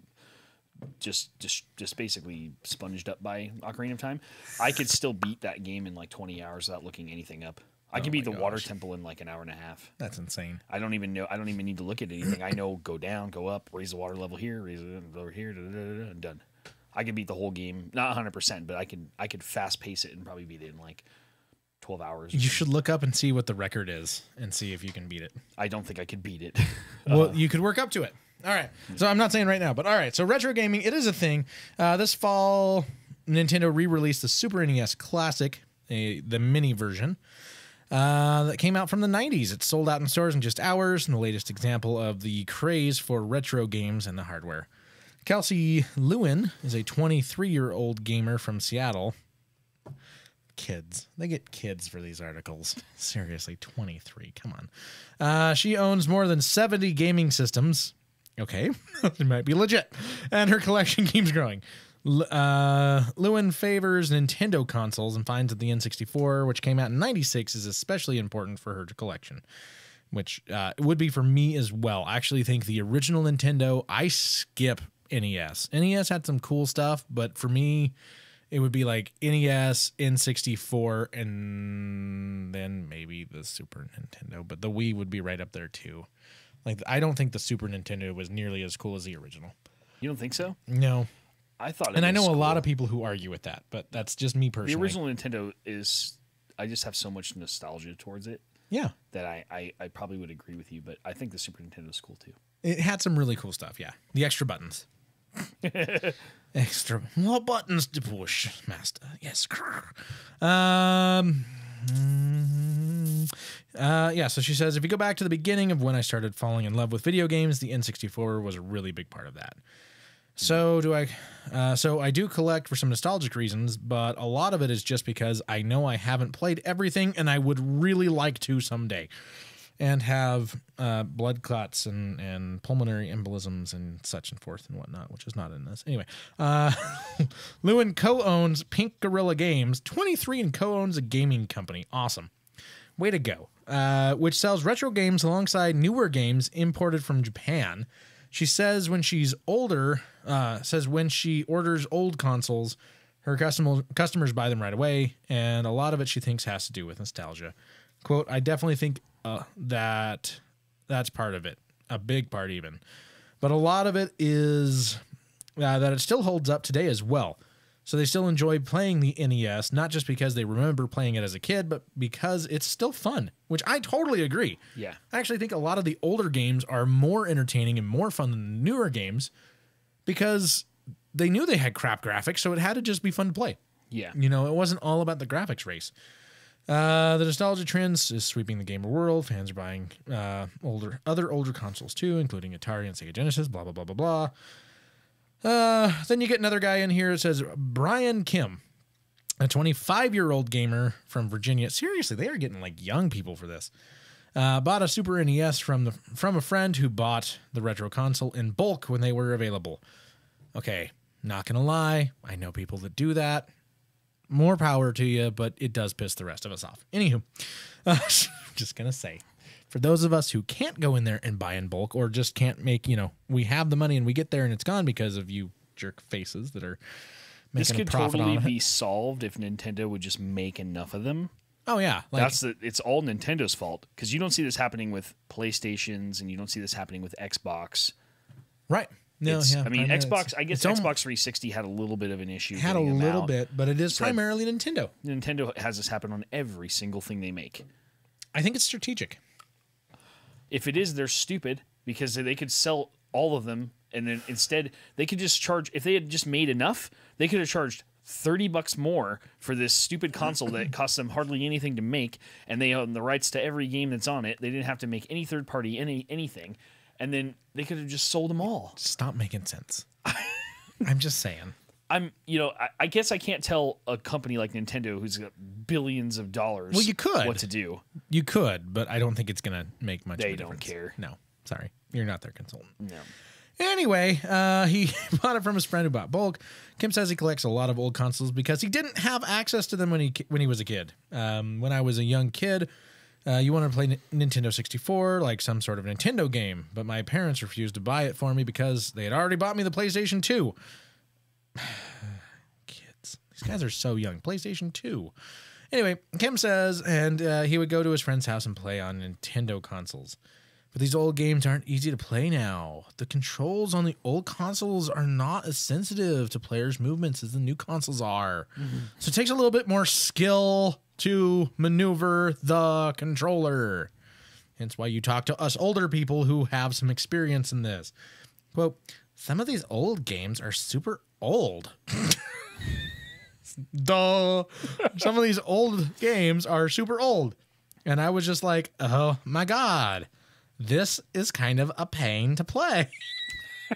basically sponged up by Ocarina of Time. I could still beat that game in like 20 hours without looking anything up. I can beat the water temple in like an hour and a half. That's insane. I don't even need to look at anything. I know go down, go up, raise the water level here, raise it over here, and done. I can beat the whole game, not 100%, but I could fast pace it and probably beat it in like 12 hours. You should look up and see what the record is and see if you can beat it. I don't think I could beat it. Well, you could work up to it. All right. So I'm not saying right now, but all right. So retro gaming, it is a thing. This fall, Nintendo re-released the Super NES Classic, the mini version, that came out from the 90s. It sold out in stores in just hours, and the latest example of the craze for retro games and the hardware. Kelsey Lewin is a 23-year-old gamer from Seattle. Kids. They get kids for these articles. Seriously, 23. Come on. She owns more than 70 gaming systems. Okay. It might be legit. And her collection keeps growing. Lewin favors Nintendo consoles and finds that the N64, which came out in 96, is especially important for her collection, which it would be for me as well. I actually think the original Nintendo, I skip NES. NES had some cool stuff, but for me, it would be like NES, N64, and then maybe the Super Nintendo. But the Wii would be right up there too. Like, I don't think the Super Nintendo was nearly as cool as the original. You don't think so? No. I thought it and was I know cool. a lot of people who argue with that, but that's just me personally. The original Nintendo is, I just have so much nostalgia towards it. Yeah. That I probably would agree with you, but I think the Super Nintendo is cool too. It had some really cool stuff, yeah. The extra buttons. Extra more buttons to push, master. Yes. So she says, if you go back to the beginning of when I started falling in love with video games, the N64 was a really big part of that. So I do collect for some nostalgic reasons, but a lot of it is just because I know I haven't played everything and I would really like to someday. And have blood clots and pulmonary embolisms and such and forth and whatnot, which is not in this. Anyway, Lewin co-owns Pink Gorilla Games, 23, and co-owns a gaming company. Awesome. Way to go. Which sells retro games alongside newer games imported from Japan. She says when she orders old consoles, her customers buy them right away, and a lot of it she thinks has to do with nostalgia. Quote, I definitely think that's part of it, a big part even. But a lot of it is that it still holds up today as well. So they still enjoy playing the NES, not just because they remember playing it as a kid, but because it's still fun, which I totally agree. Yeah. I actually think a lot of the older games are more entertaining and more fun than the newer games because they knew they had crap graphics, so it had to just be fun to play. Yeah. You know, it wasn't all about the graphics race. The nostalgia trends is sweeping the gamer world. Fans are buying other older consoles too, including Atari and Sega Genesis, blah, blah, blah, blah, blah. Then you get another guy in here that says Brian Kim, a 25-year-old gamer from Virginia. Seriously, they are getting like young people for this. Bought a Super NES from a friend who bought the retro console in bulk when they were available. Okay, not gonna lie, I know people that do that. More power to you, but it does piss the rest of us off. Anywho, just gonna say, for those of us who can't go in there and buy in bulk or just can't make, we have the money and we get there and it's gone because of you jerk faces that are making a profit totally on it. be solved if Nintendo would just make enough of them. Oh yeah, It's all Nintendo's fault because you don't see this happening with PlayStations and you don't see this happening with Xbox. right. No, yeah. I mean, Xbox. I guess Xbox almost 360 had a little bit of an issue. had a getting them little out. bit, but it is So primarily Nintendo. Nintendo has this happen on every single thing they make. I think it's strategic. If it is, they're stupid because they could sell all of them and then instead they could just charge. If they had just made enough, they could have charged $30 more for this stupid console that costs them hardly anything to make, and they own the rights to every game that's on it. They didn't have to make any third party anything, and then they could have just sold them all. Stop making sense. I'm just saying. I guess I can't tell a company like Nintendo who's got billions of dollars. Well, you could. What to do. You could, but I don't think it's going to make much of a They difference. don't care. No, sorry. You're not their consultant. No. Anyway, he bought it from his friend who bought bulk. Kim says he collects a lot of old consoles because he didn't have access to them when he was a kid. When I was a young kid, you wanted to play Nintendo 64, like some sort of Nintendo game, but my parents refused to buy it for me because they had already bought me the PlayStation 2. Kids. These guys are so young. PlayStation 2. Anyway, Kim says, and he would go to his friend's house and play on Nintendo consoles. But these old games aren't easy to play now. The controls on the old consoles are not as sensitive to players' movements as the new consoles are. Mm-hmm. So it takes a little bit more skill to maneuver the controller. Hence why you talk to us older people who have some experience in this. Quote, some of these old games are super old. Duh. Some of these old games are super old. And I was just like, oh my God. This is kind of a pain to play.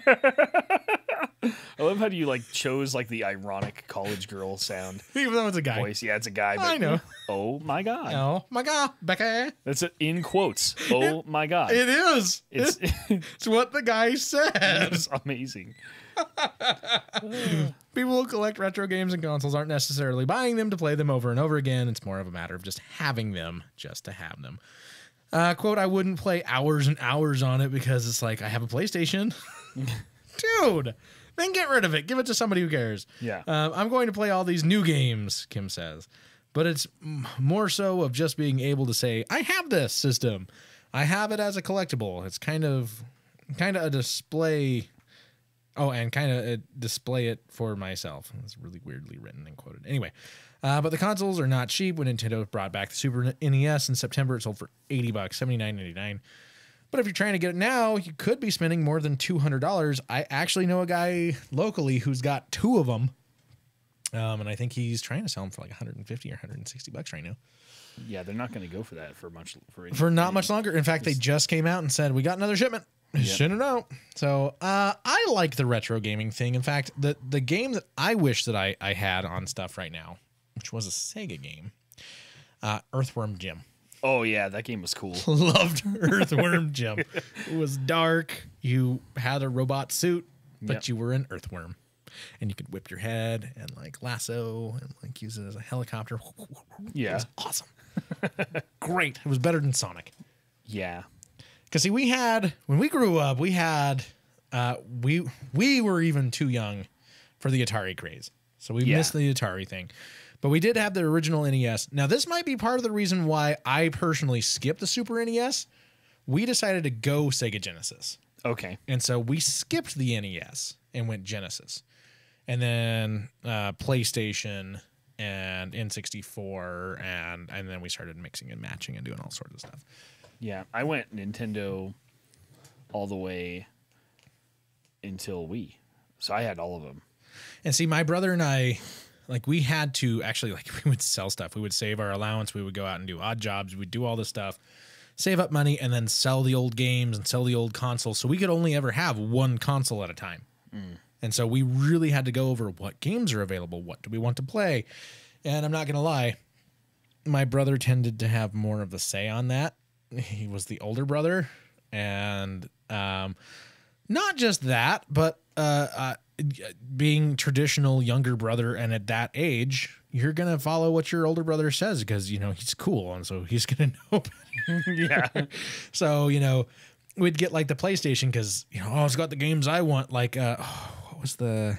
I love how you chose the ironic college girl sound. Even though it's a guy. Voice. Yeah, it's a guy. But, I know. Oh my God. Oh my God, Becca. That's it in quotes. Oh my God. It is. It's what the guy said. It's amazing. People who collect retro games and consoles aren't necessarily buying them to play them over and over again. It's more of a matter of just having them just to have them. Quote, I wouldn't play hours and hours on it because it's like, I have a PlayStation. Dude, then get rid of it. Give it to somebody who cares. Yeah. I'm going to play all these new games, Kim says. But it's more so of just being able to say, I have this system. I have it as a collectible. It's kind of a display. Oh, and kind of display it for myself. It's really weirdly written and quoted. Anyway, but the consoles are not cheap. When Nintendo brought back the Super NES in September, it sold for $80, $79.99. But if you're trying to get it now, you could be spending more than $200. I actually know a guy locally who's got two of them. And I think he's trying to sell them for like $150 or $160 right now. Yeah, they're not going to go for that for not much longer. In fact, they just came out and said, we got another shipment. Yep. Send it out. So I like the retro gaming thing. In fact, the game that I wish that I had on stuff right now, which was a Sega game, Earthworm Jim. Oh, yeah, that game was cool. Loved Earthworm Jim. It was dark. You had a robot suit, but you were an earthworm. And you could whip your head and lasso and use it as a helicopter. Yeah. It was awesome. Great. It was better than Sonic. Yeah. Because see, when we grew up, we were even too young for the Atari craze. So we missed the Atari thing. But we did have the original NES. Now, this might be part of the reason why I personally skipped the Super NES. We decided to go Sega Genesis. Okay. And so we skipped the NES and went Genesis. and then PlayStation and N64, and then we started mixing and matching and doing all sorts of stuff. Yeah, I went Nintendo all the way until Wii, so I had all of them. And see, my brother and I, like, we had to actually, like, we would sell stuff. We would save our allowance. We would go out and do odd jobs. We'd do all this stuff, save up money, and then sell the old games and sell the old consoles. So we could only ever have one console at a time. And so we really had to go over what games are available. What do we want to play? And I'm not going to lie, my brother tended to have more of the say on that. He was the older brother. And not just that, but being traditional younger brother, and at that age, you're going to follow what your older brother says because, you know, he's cool. And so he's going to know better. Yeah. So, you know, we'd get like the PlayStation because, you know, oh, it's got the games I want. Like, what was the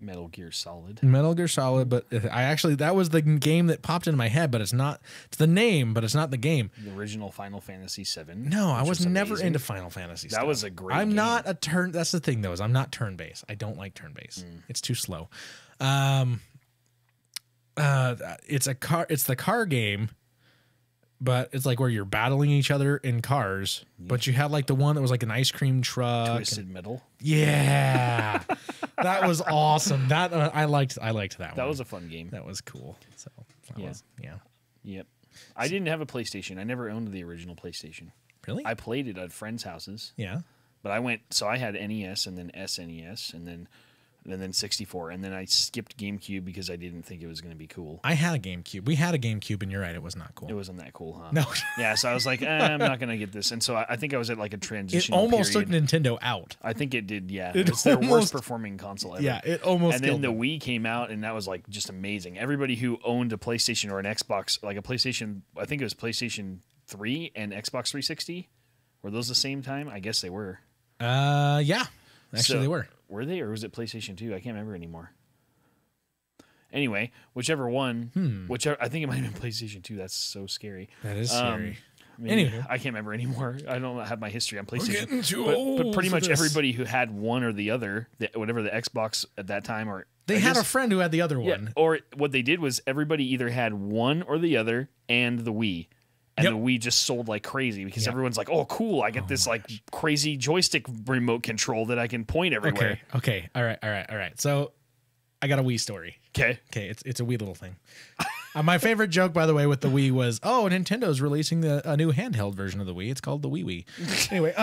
Metal Gear Solid? But that was the game that popped into my head, but it's not. It's the name, but it's not the game. The original Final Fantasy VII. No, I was never amazing. into Final Fantasy. That was a great. I'm game. not a turn. That's the thing, though, is I'm not turn based. I don't like turn based. It's too slow. It's the car game, but it's like where you're battling each other in cars. Yeah. But you had like the one that was like an ice cream truck. Twisted Metal. Yeah, that was awesome. That I liked that one. That was a fun game. That was cool. So yeah. Yep. I didn't have a PlayStation. I never owned the original PlayStation. Really? I played it at friends' houses. Yeah. But I had NES and then SNES and then 64, and then I skipped GameCube because I didn't think it was going to be cool. I had a GameCube. We had a GameCube, and you're right, it was not cool. It wasn't that cool, huh? No. Yeah, so I was like, I'm not going to get this. And so I think I was at like a transition. It almost period. took Nintendo out. I think it did, yeah. It's their worst performing console ever. Yeah, it almost And then killed the them. Wii came out, and that was like just amazing. Everybody who owned a PlayStation or an Xbox, like a PlayStation, I think it was PlayStation 3 and Xbox 360. Were those the same time? I guess they were. Yeah. Actually, they were. Were they, or was it PlayStation 2? I can't remember anymore. Anyway, whichever one, I think it might have been PlayStation 2. That's so scary. That is scary. Anyway, I can't remember anymore. I don't have my history on PlayStation. We're getting too but old pretty for much this. everybody who had one or the other, whatever the Xbox at that time, or They had a friend who had the other one. or what they did was everybody either had one or the other and the Wii. And the Wii just sold like crazy because everyone's like, oh, cool. I get this like crazy joystick remote control that I can point everywhere. Okay. All right. So I got a Wii story. Okay. It's a wee little thing. My favorite joke, by the way, with the Wii was, oh, Nintendo's releasing a new handheld version of the Wii. It's called the Wii. Anyway,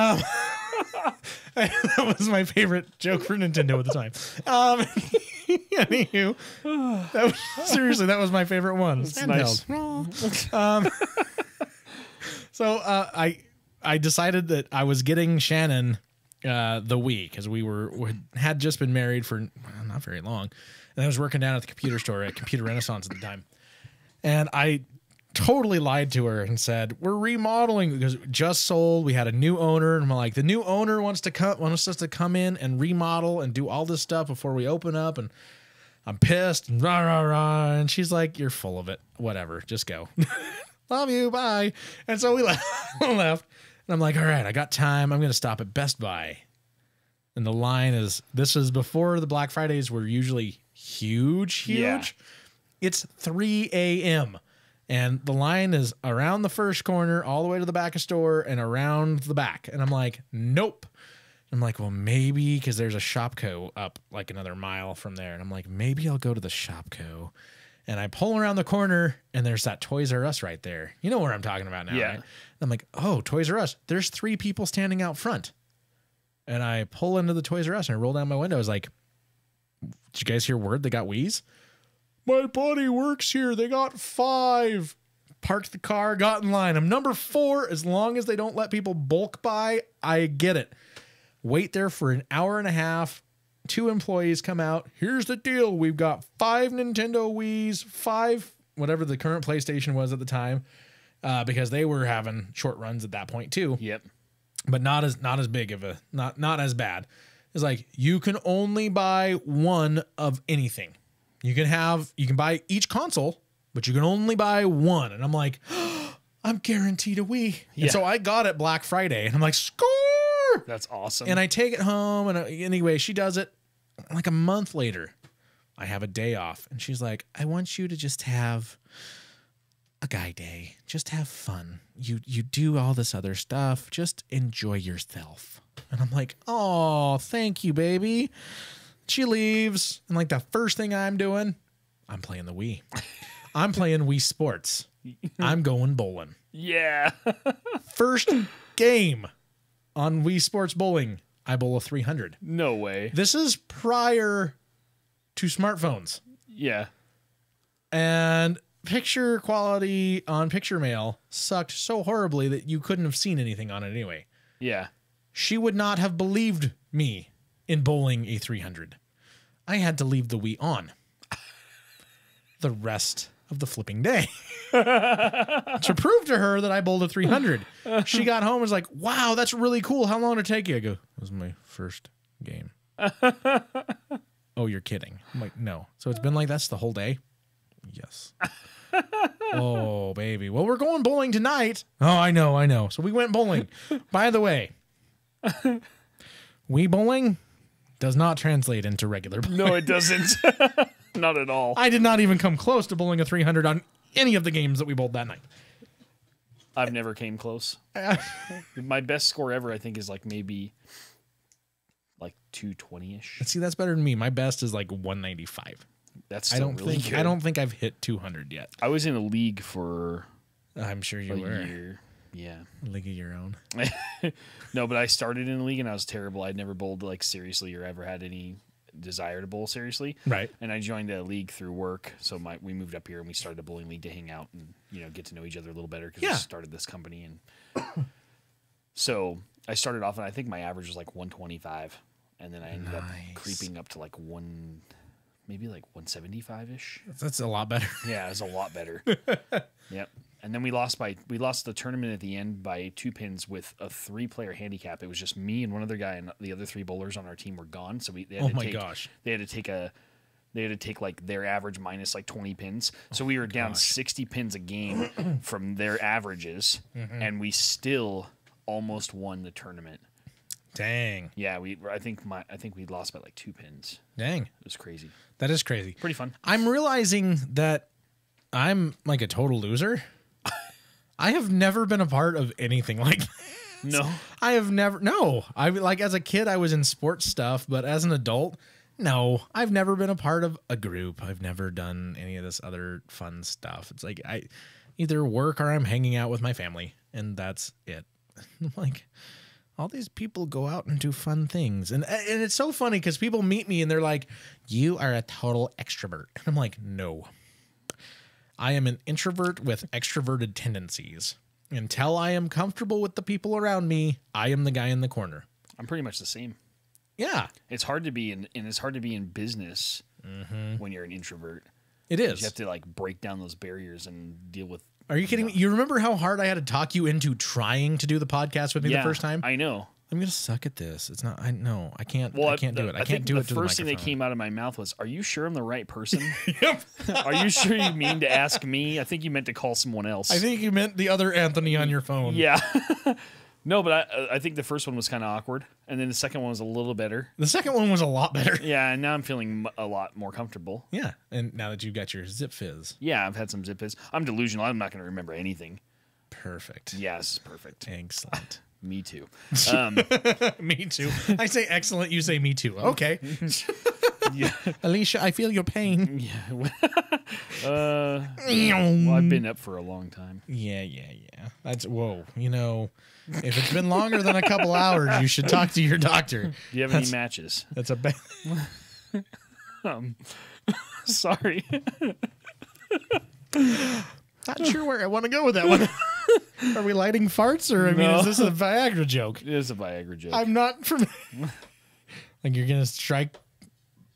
that was my favorite joke for Nintendo at the time. Anywho, seriously, that was my favorite one. It's nice. So I decided that I was getting Shannon the Wii because we had just been married for not very long, and I was working down at the computer store at Computer Renaissance at the time, and I totally lied to her and said we're remodeling because it just sold. We had a new owner, and I'm like, the new owner wants us to come in and remodel and do all this stuff before we open up, and I'm pissed and rah rah rah, and she's like, you're full of it. Whatever, just go. Love you, bye. And so we left. And I'm like, all right, I got time. I'm going to stop at Best Buy. And the line this is before the Black Fridays were usually huge. Yeah. It's 3 a.m. And the line is around the first corner, all the way to the back of store and around the back. And I'm like, nope. I'm like, well, maybe because there's a Shopko up like another mile from there. And I'm like, maybe I'll go to the Shopko. And I pull around the corner, and there's that Toys R Us right there. You know where I'm talking about now, right? And I'm like, oh, Toys R Us. There's 3 people standing out front. And I pull into the Toys R Us, and I roll down my window. I was like, did you guys hear word they got Wiis? My buddy works here. They got 5. Parked the car, got in line. I'm number 4. As long as they don't let people bulk buy, I get it. Wait there for an hour and a half. 2 employees come out. Here's the deal. We've got 5 Nintendo Wiis, 5, whatever the current PlayStation was at the time, because they were having short runs at that point too. Yep. But not as big of not as bad. It's like you can only buy one of anything. You can buy each console, but you can only buy one. And I'm like, oh, I'm guaranteed a Wii. Yeah. And so I got it Black Friday, and I'm like, score. That's awesome. And I take it home, and anyway, she does it like a month later. I have a day off. And she's like, I want you to just have a guy day. Just have fun. You do all this other stuff. Just enjoy yourself. And I'm like, oh, thank you, baby. She leaves. And like the first thing I'm doing, I'm playing the Wii. I'm playing Wii Sports. I'm going bowling. Yeah. First game on Wii Sports Bowling, I bowl a 300. No way. This is prior to smartphones. Yeah. And picture quality on Picture Mail sucked so horribly that you couldn't have seen anything on it anyway. Yeah. She would not have believed me in bowling a 300. I had to leave the Wii on the rest of the flipping day to prove to her that I bowled a 300. She got home and was like, wow, that's really cool. How long did it take you? I go, it was my first game. Oh, you're kidding. I'm like, no. So it's been like that's the whole day? Yes. Oh, baby. Well, we're going bowling tonight. Oh, I know. So we went bowling. By the way, Wii bowling does not translate into regular bowling. No, it doesn't. Not at all. I did not even come close to bowling a 300 on any of the games that we bowled that night. I've never came close. My best score ever, I think, is like maybe like 220-ish. See, that's better than me. My best is like 195. That's still really good. I don't think I've hit 200 yet. I was in a league for I'm sure you a were. year. Yeah. League of your own. No, but I started in a league and I was terrible. I'd never bowled like seriously or ever had any desire to bowl seriously. Right. And I joined a league through work. So we moved up here and we started a bowling league to hang out and, get to know each other a little better because we started this company. And so I started off and I think my average was like 125. And then I ended up creeping up to like maybe like 175-ish. That's a lot better. Yeah, it was a lot better. Yep. And then we lost the tournament at the end by 2 pins with a 3-player handicap. It was just me and one other guy, and the other 3 bowlers on our team were gone. So they had to take like their average minus like 20 pins. So we were down 60 pins a game from their averages, and we still almost won the tournament. Dang. Yeah, I think we lost by like 2 pins. Dang. It was crazy. That is crazy. Pretty fun. I'm realizing that I'm like a total loser. I have never been a part of anything like this. No. I have never. No. I like as a kid I was in sports stuff, but as an adult, no. I've never been a part of a group. I've never done any of this other fun stuff. It's like I either work or I'm hanging out with my family, and that's it. I'm like, all these people go out and do fun things. And it's so funny because people meet me and they're like, you are a total extrovert. And I'm like, no. I am an introvert with extroverted tendencies. Until I am comfortable with the people around me, I am the guy in the corner. I'm pretty much the same. Yeah. It's hard to be in business when you're an introvert. It is. You have to like break down those barriers and deal with. Are you kidding me? You remember how hard I had to talk you into trying to do the podcast with me the first time? I know. I'm gonna suck at this. It's not. I can't. Well, I can't do it. I can't do it. The first thing that came out of my mouth was, "Are you sure I'm the right person? Yep. Are you sure you mean to ask me? I think you meant to call someone else. I think you meant the other Anthony on your phone. Yeah. No, but I think the first one was kind of awkward, and then the second one was a little better. The second one was a lot better. Yeah, and now I'm feeling a lot more comfortable. Yeah, and now that you've got your Zip Fizz. Yeah, I've had some Zip Fizz. I'm delusional. I'm not going to remember anything. Perfect. Yes, perfect. Excellent. Me too. Me too. I say excellent, you say me too. Okay. Yeah. Alicia, I feel your pain. Yeah. Well, I've been up for a long time. Yeah. That's whoa. If it's been longer than a couple hours, you should talk to your doctor. Do you have any matches? That's a bad. Sorry. Not sure where I want to go with that one. Are we lighting farts, or is this a Viagra joke? It is a Viagra joke. I'm not familiar. Like you're gonna strike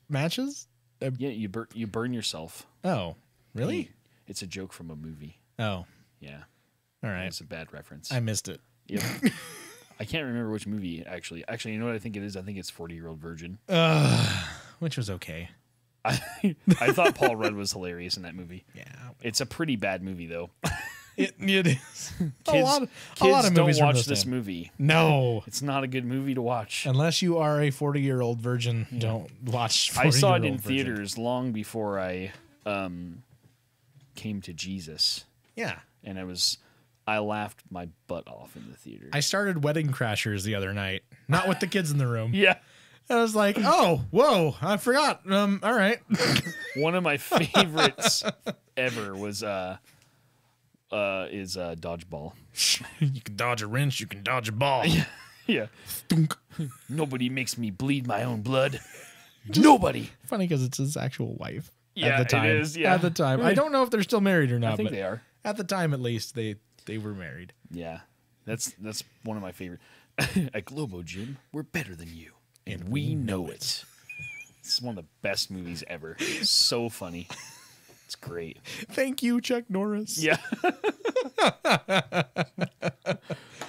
matches? Yeah, you burn yourself. Oh, really? It's a joke from a movie. Oh, yeah. All right. It's a bad reference. I missed it. Yep. I can't remember which movie actually. Actually, you know what I think it is? I think it's 40-Year-Old Virgin. Which was okay. I thought Paul Rudd was hilarious in that movie. Yeah. It's a pretty bad movie though. It is. Kids, a lot of kids don't movies from watch this this time. movie. No. It's not a good movie to watch. Unless you are a 40-year-old virgin, don't watch 40-year-old I saw it in virgin. theaters long before I came to Jesus, Yeah. and I laughed my butt off in the theater. I started Wedding Crashers the other night. Not with the kids in the room. Yeah. I was like, oh, whoa, I forgot. All right. One of my favorites ever was Dodgeball. You can dodge a wrench, you can dodge a ball. Yeah. Thunk. Nobody makes me bleed my own blood. Nobody. Funny because it's his actual wife. Yeah, at the time. it is. Yeah. At the time. I don't know if they're still married or not. I think but they are. At the time, at least, they were married. Yeah. That's one of my favorite. At Globo Gym, we're better than you. And we know it. It's one of the best movies ever. So funny. It's great. Thank you, Chuck Norris. Yeah.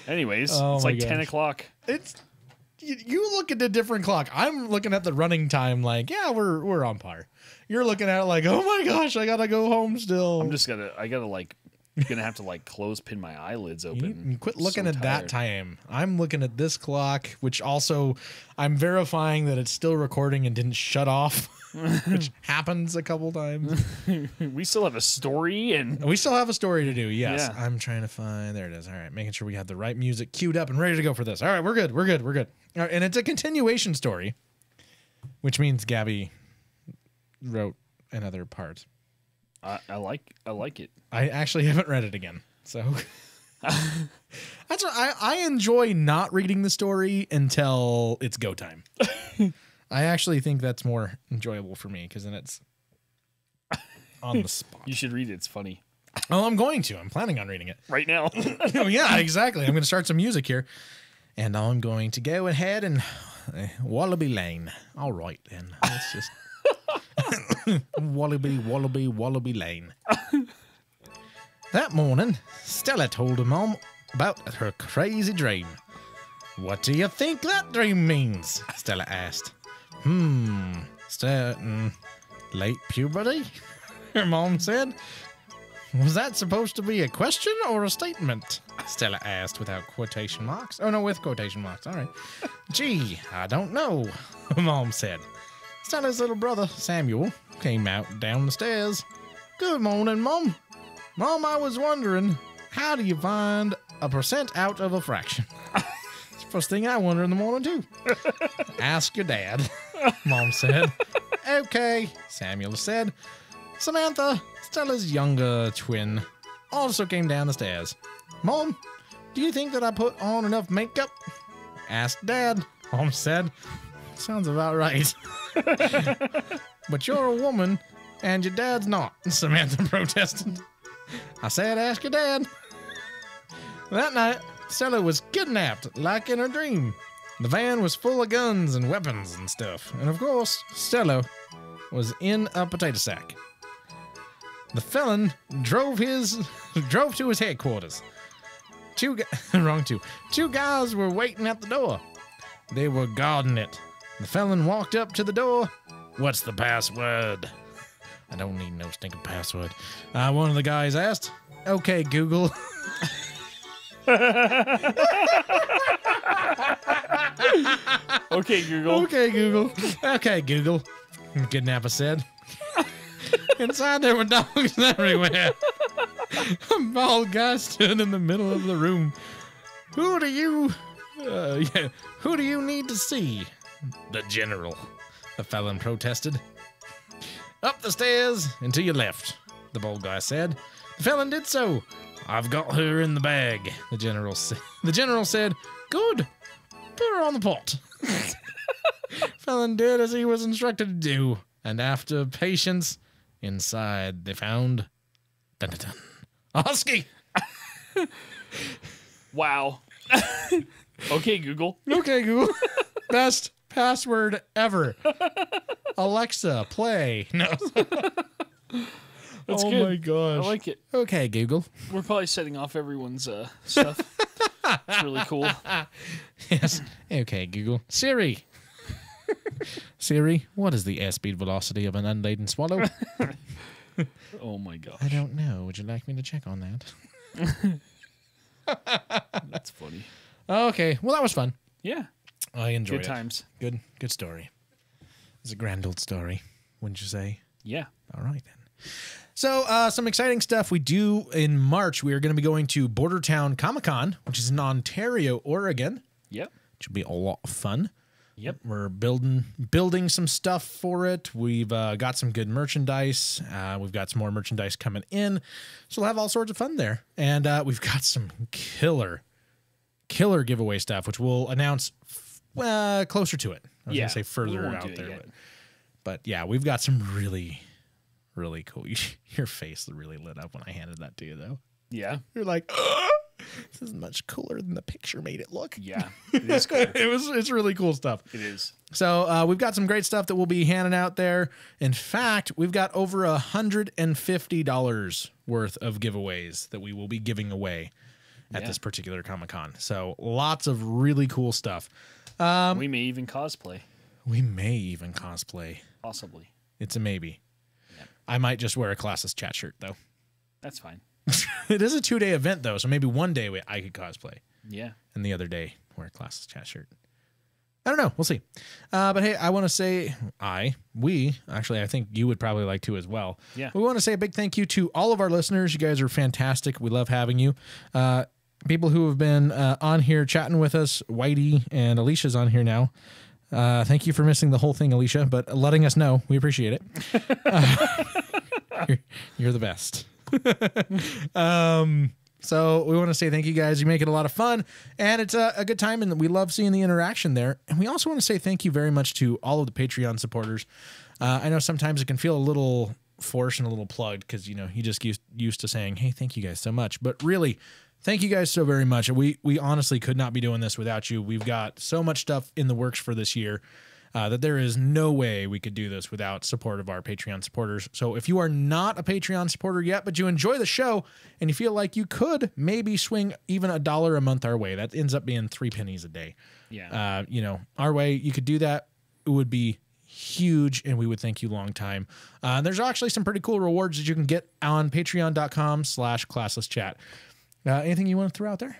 Anyways, Oh it's my like 10 gosh. o'clock. It's you look at a different clock. I'm looking at the running time like, yeah, we're on par. You're looking at it like, oh my gosh, I gotta go home still. Gonna have to close pin my eyelids open. You quit looking So at that tired. time. I'm looking at this clock, which also I'm verifying that it's still recording and didn't shut off, which happens a couple times. We still have a story and We still have a story to do. Yes. Yeah. I'm trying to find. There it is. All right. Making sure we have the right music queued up and ready to go for this. All right. We're good. All right, and it's a continuation story, which means Gabby wrote another part. I like it. I actually haven't read it again. So that's what I enjoy not reading the story until it's go time. I actually think that's more enjoyable for me because then it's on the spot. You should read it. It's funny. Oh, I'm going to. I'm planning on reading it. Right now. Oh, yeah, exactly. I'm going to start some music here. And I'm going to go ahead and Wallaby Lane. All right, then. Let's just... Wallaby Lane. That morning, Stella told her mom about her crazy dream. What do you think that dream means? Stella asked. Late puberty? Her mom said. Was that supposed to be a question or a statement? Stella asked without quotation marks. Oh, no, with quotation marks. All right. Gee, I don't know, Mom said. Stella's little brother, Samuel, came out down the stairs. Good morning, Mom. Mom, I was wondering, how do you find a percent out of a fraction? It's the first thing I wonder in the morning, too. Ask your dad, Mom said. Okay, Samuel said. Samantha, Stella's younger twin, also came down the stairs. Mom, do you think that I put on enough makeup? Asked Dad, Mom said. Sounds about right. But you're a woman, and your dad's not, Samantha protested. I said, ask your dad. That night, Stella was kidnapped, like in her dream. The van was full of guns and weapons and stuff. And of course, Stella was in a potato sack. The felon drove to his headquarters. Two guys were waiting at the door. They were guarding it. The felon walked up to the door. What's the password? I don't need no stinking password. One of the guys asked. Okay, Google. Okay, Google. Okay, Google. Okay, Google. The kidnapper said. Inside there were dogs everywhere. A bald guy stood in the middle of the room. Who do you need to see? The general, the felon protested. Up the stairs and to your left, the bald guy said. The felon did so. I've got her in the bag, the general said. The general said, good, put her on the pot. Felon did as he was instructed to do, and after patience, inside they found dun-dun-dun, a husky. Wow. Okay, Google. Okay, Google. Best password ever. Alexa, play. No. That's oh good. my gosh. I like it. Okay, Google. We're probably setting off everyone's stuff. It's really cool. Yes. Okay, Google. Siri. Siri, what is the airspeed velocity of an unladen swallow? Oh my gosh. I don't know. Would you like me to check on that? That's funny. Okay, well, that was fun. Yeah. I enjoyed Good it. times. Good story. It's a grand old story, wouldn't you say? Yeah. All right, then. So, some exciting stuff we do in March. We are going to be going to Bordertown Comic-Con, which is in Ontario, Oregon. Yep. Which will be a lot of fun. Yep. We're building some stuff for it. We've got some good merchandise. We've got some more merchandise coming in. So we'll have all sorts of fun there. And we've got some killer giveaway stuff, which we'll announce closer to it. I was going to say further out there. But yeah, we've got some really, really cool. Your face really lit up when I handed that to you, though. Yeah. You're like, this is much cooler than the picture made it look. Yeah, it is cool. It's really cool stuff. It is. So we've got some great stuff that we'll be handing out there. In fact, we've got over $150 worth of giveaways that we will be giving away at this particular Comic-Con. So lots of really cool stuff. We may even cosplay. Possibly. It's a maybe. Yep. I might just wear a Classless chat shirt, though. That's fine. It is a 2-day event, though, so maybe one day I could cosplay. Yeah. And the other day, wear a Classless chat shirt. I don't know. We'll see. But hey, I want to say I think you would probably like to as well. Yeah. We want to say a big thank you to all of our listeners. You guys are fantastic. We love having you. People who have been on here chatting with us, Whitey and Alicia's on here now. Thank you for missing the whole thing, Alicia, but letting us know. We appreciate it. You're the best. So we want to say thank you guys. You make it a lot of fun, and it's a good time, and we love seeing the interaction there. And we also want to say thank you very much to all of the Patreon supporters. I know sometimes it can feel a little forced and a little plugged because, you just used to saying, hey, thank you guys so much. But really, thank you guys so very much. We honestly could not be doing this without you. We've got so much stuff in the works for this year that there is no way we could do this without support of our Patreon supporters. So if you are not a Patreon supporter yet, but you enjoy the show and you feel like you could maybe swing even $1 a month our way, that ends up being 3 pennies a day. Yeah. Our way, you could do that. It would be huge, and we would thank you long time. There's actually some pretty cool rewards that you can get on patreon.com/classlesschat. Anything you want to throw out there?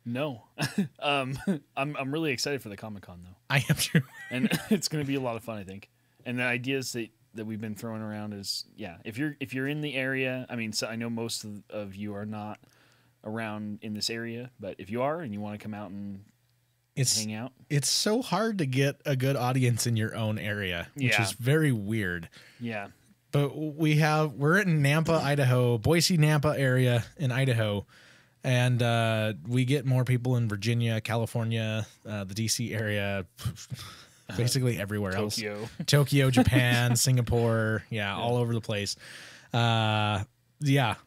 No. I'm really excited for the Comic-Con, though. I am too. And it's going to be a lot of fun, I think. And the ideas that we've been throwing around is, if you're in the area, so I know most of you are not around in this area, but if you are and you want to come out and hang out. It's so hard to get a good audience in your own area, which is very weird. Yeah. But we're in Nampa, Idaho, Boise, Nampa area in Idaho. And we get more people in Virginia, California, the DC area, basically everywhere else. Tokyo, Japan, Singapore, all over the place.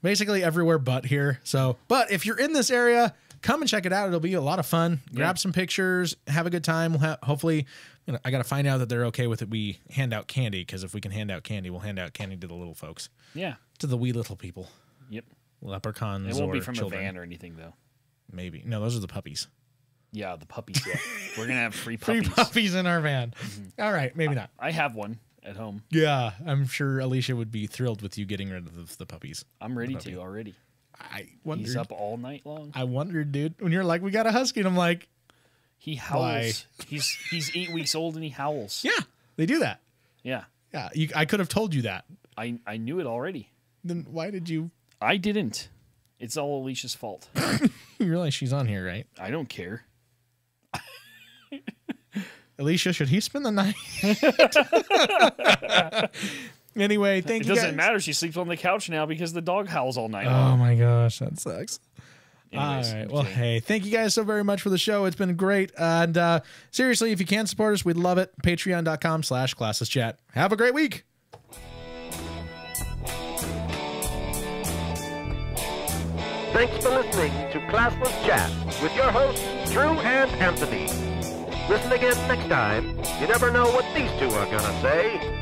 Basically everywhere but here. So, but if you're in this area, come and check it out. It'll be a lot of fun. Grab some pictures, have a good time. We'll hopefully, I got to find out that they're okay with it. We hand out candy, because if we can hand out candy, we'll hand out candy to the little folks. Yeah. To the wee little people. Yep. Leprechauns. It won't be from children. a van or anything, though. Maybe. No, those are the puppies. Yeah, the puppies. Yeah. We're going to have free puppies. Free puppies in our van. Mm-hmm. All right, maybe not. I have one at home. Yeah, I'm sure Alicia would be thrilled with you getting rid of the puppies. I'm ready to already. I wondered. He's up all night long. I wondered, dude. When you're like, we got a husky, and I'm like, he howls. Why? He's 8 weeks old and he howls. Yeah, they do that. Yeah. Yeah, I could have told you that. I knew it already. Then why did you? I didn't. It's all Alicia's fault. You realize she's on here, right? I don't care. Alicia, should he spend the night? Anyway, thank you guys. It doesn't matter. She sleeps on the couch now because the dog howls all night long. Oh my gosh, that sucks. Anyways, all right. Well, hey, thank you guys so very much for the show. It's been great. And seriously, if you can support us, we'd love it. Patreon.com/classlesschat. Have a great week. Thanks for listening to Classless Chat with your hosts, Drew and Anthony. Listen again next time. You never know what these two are gonna say.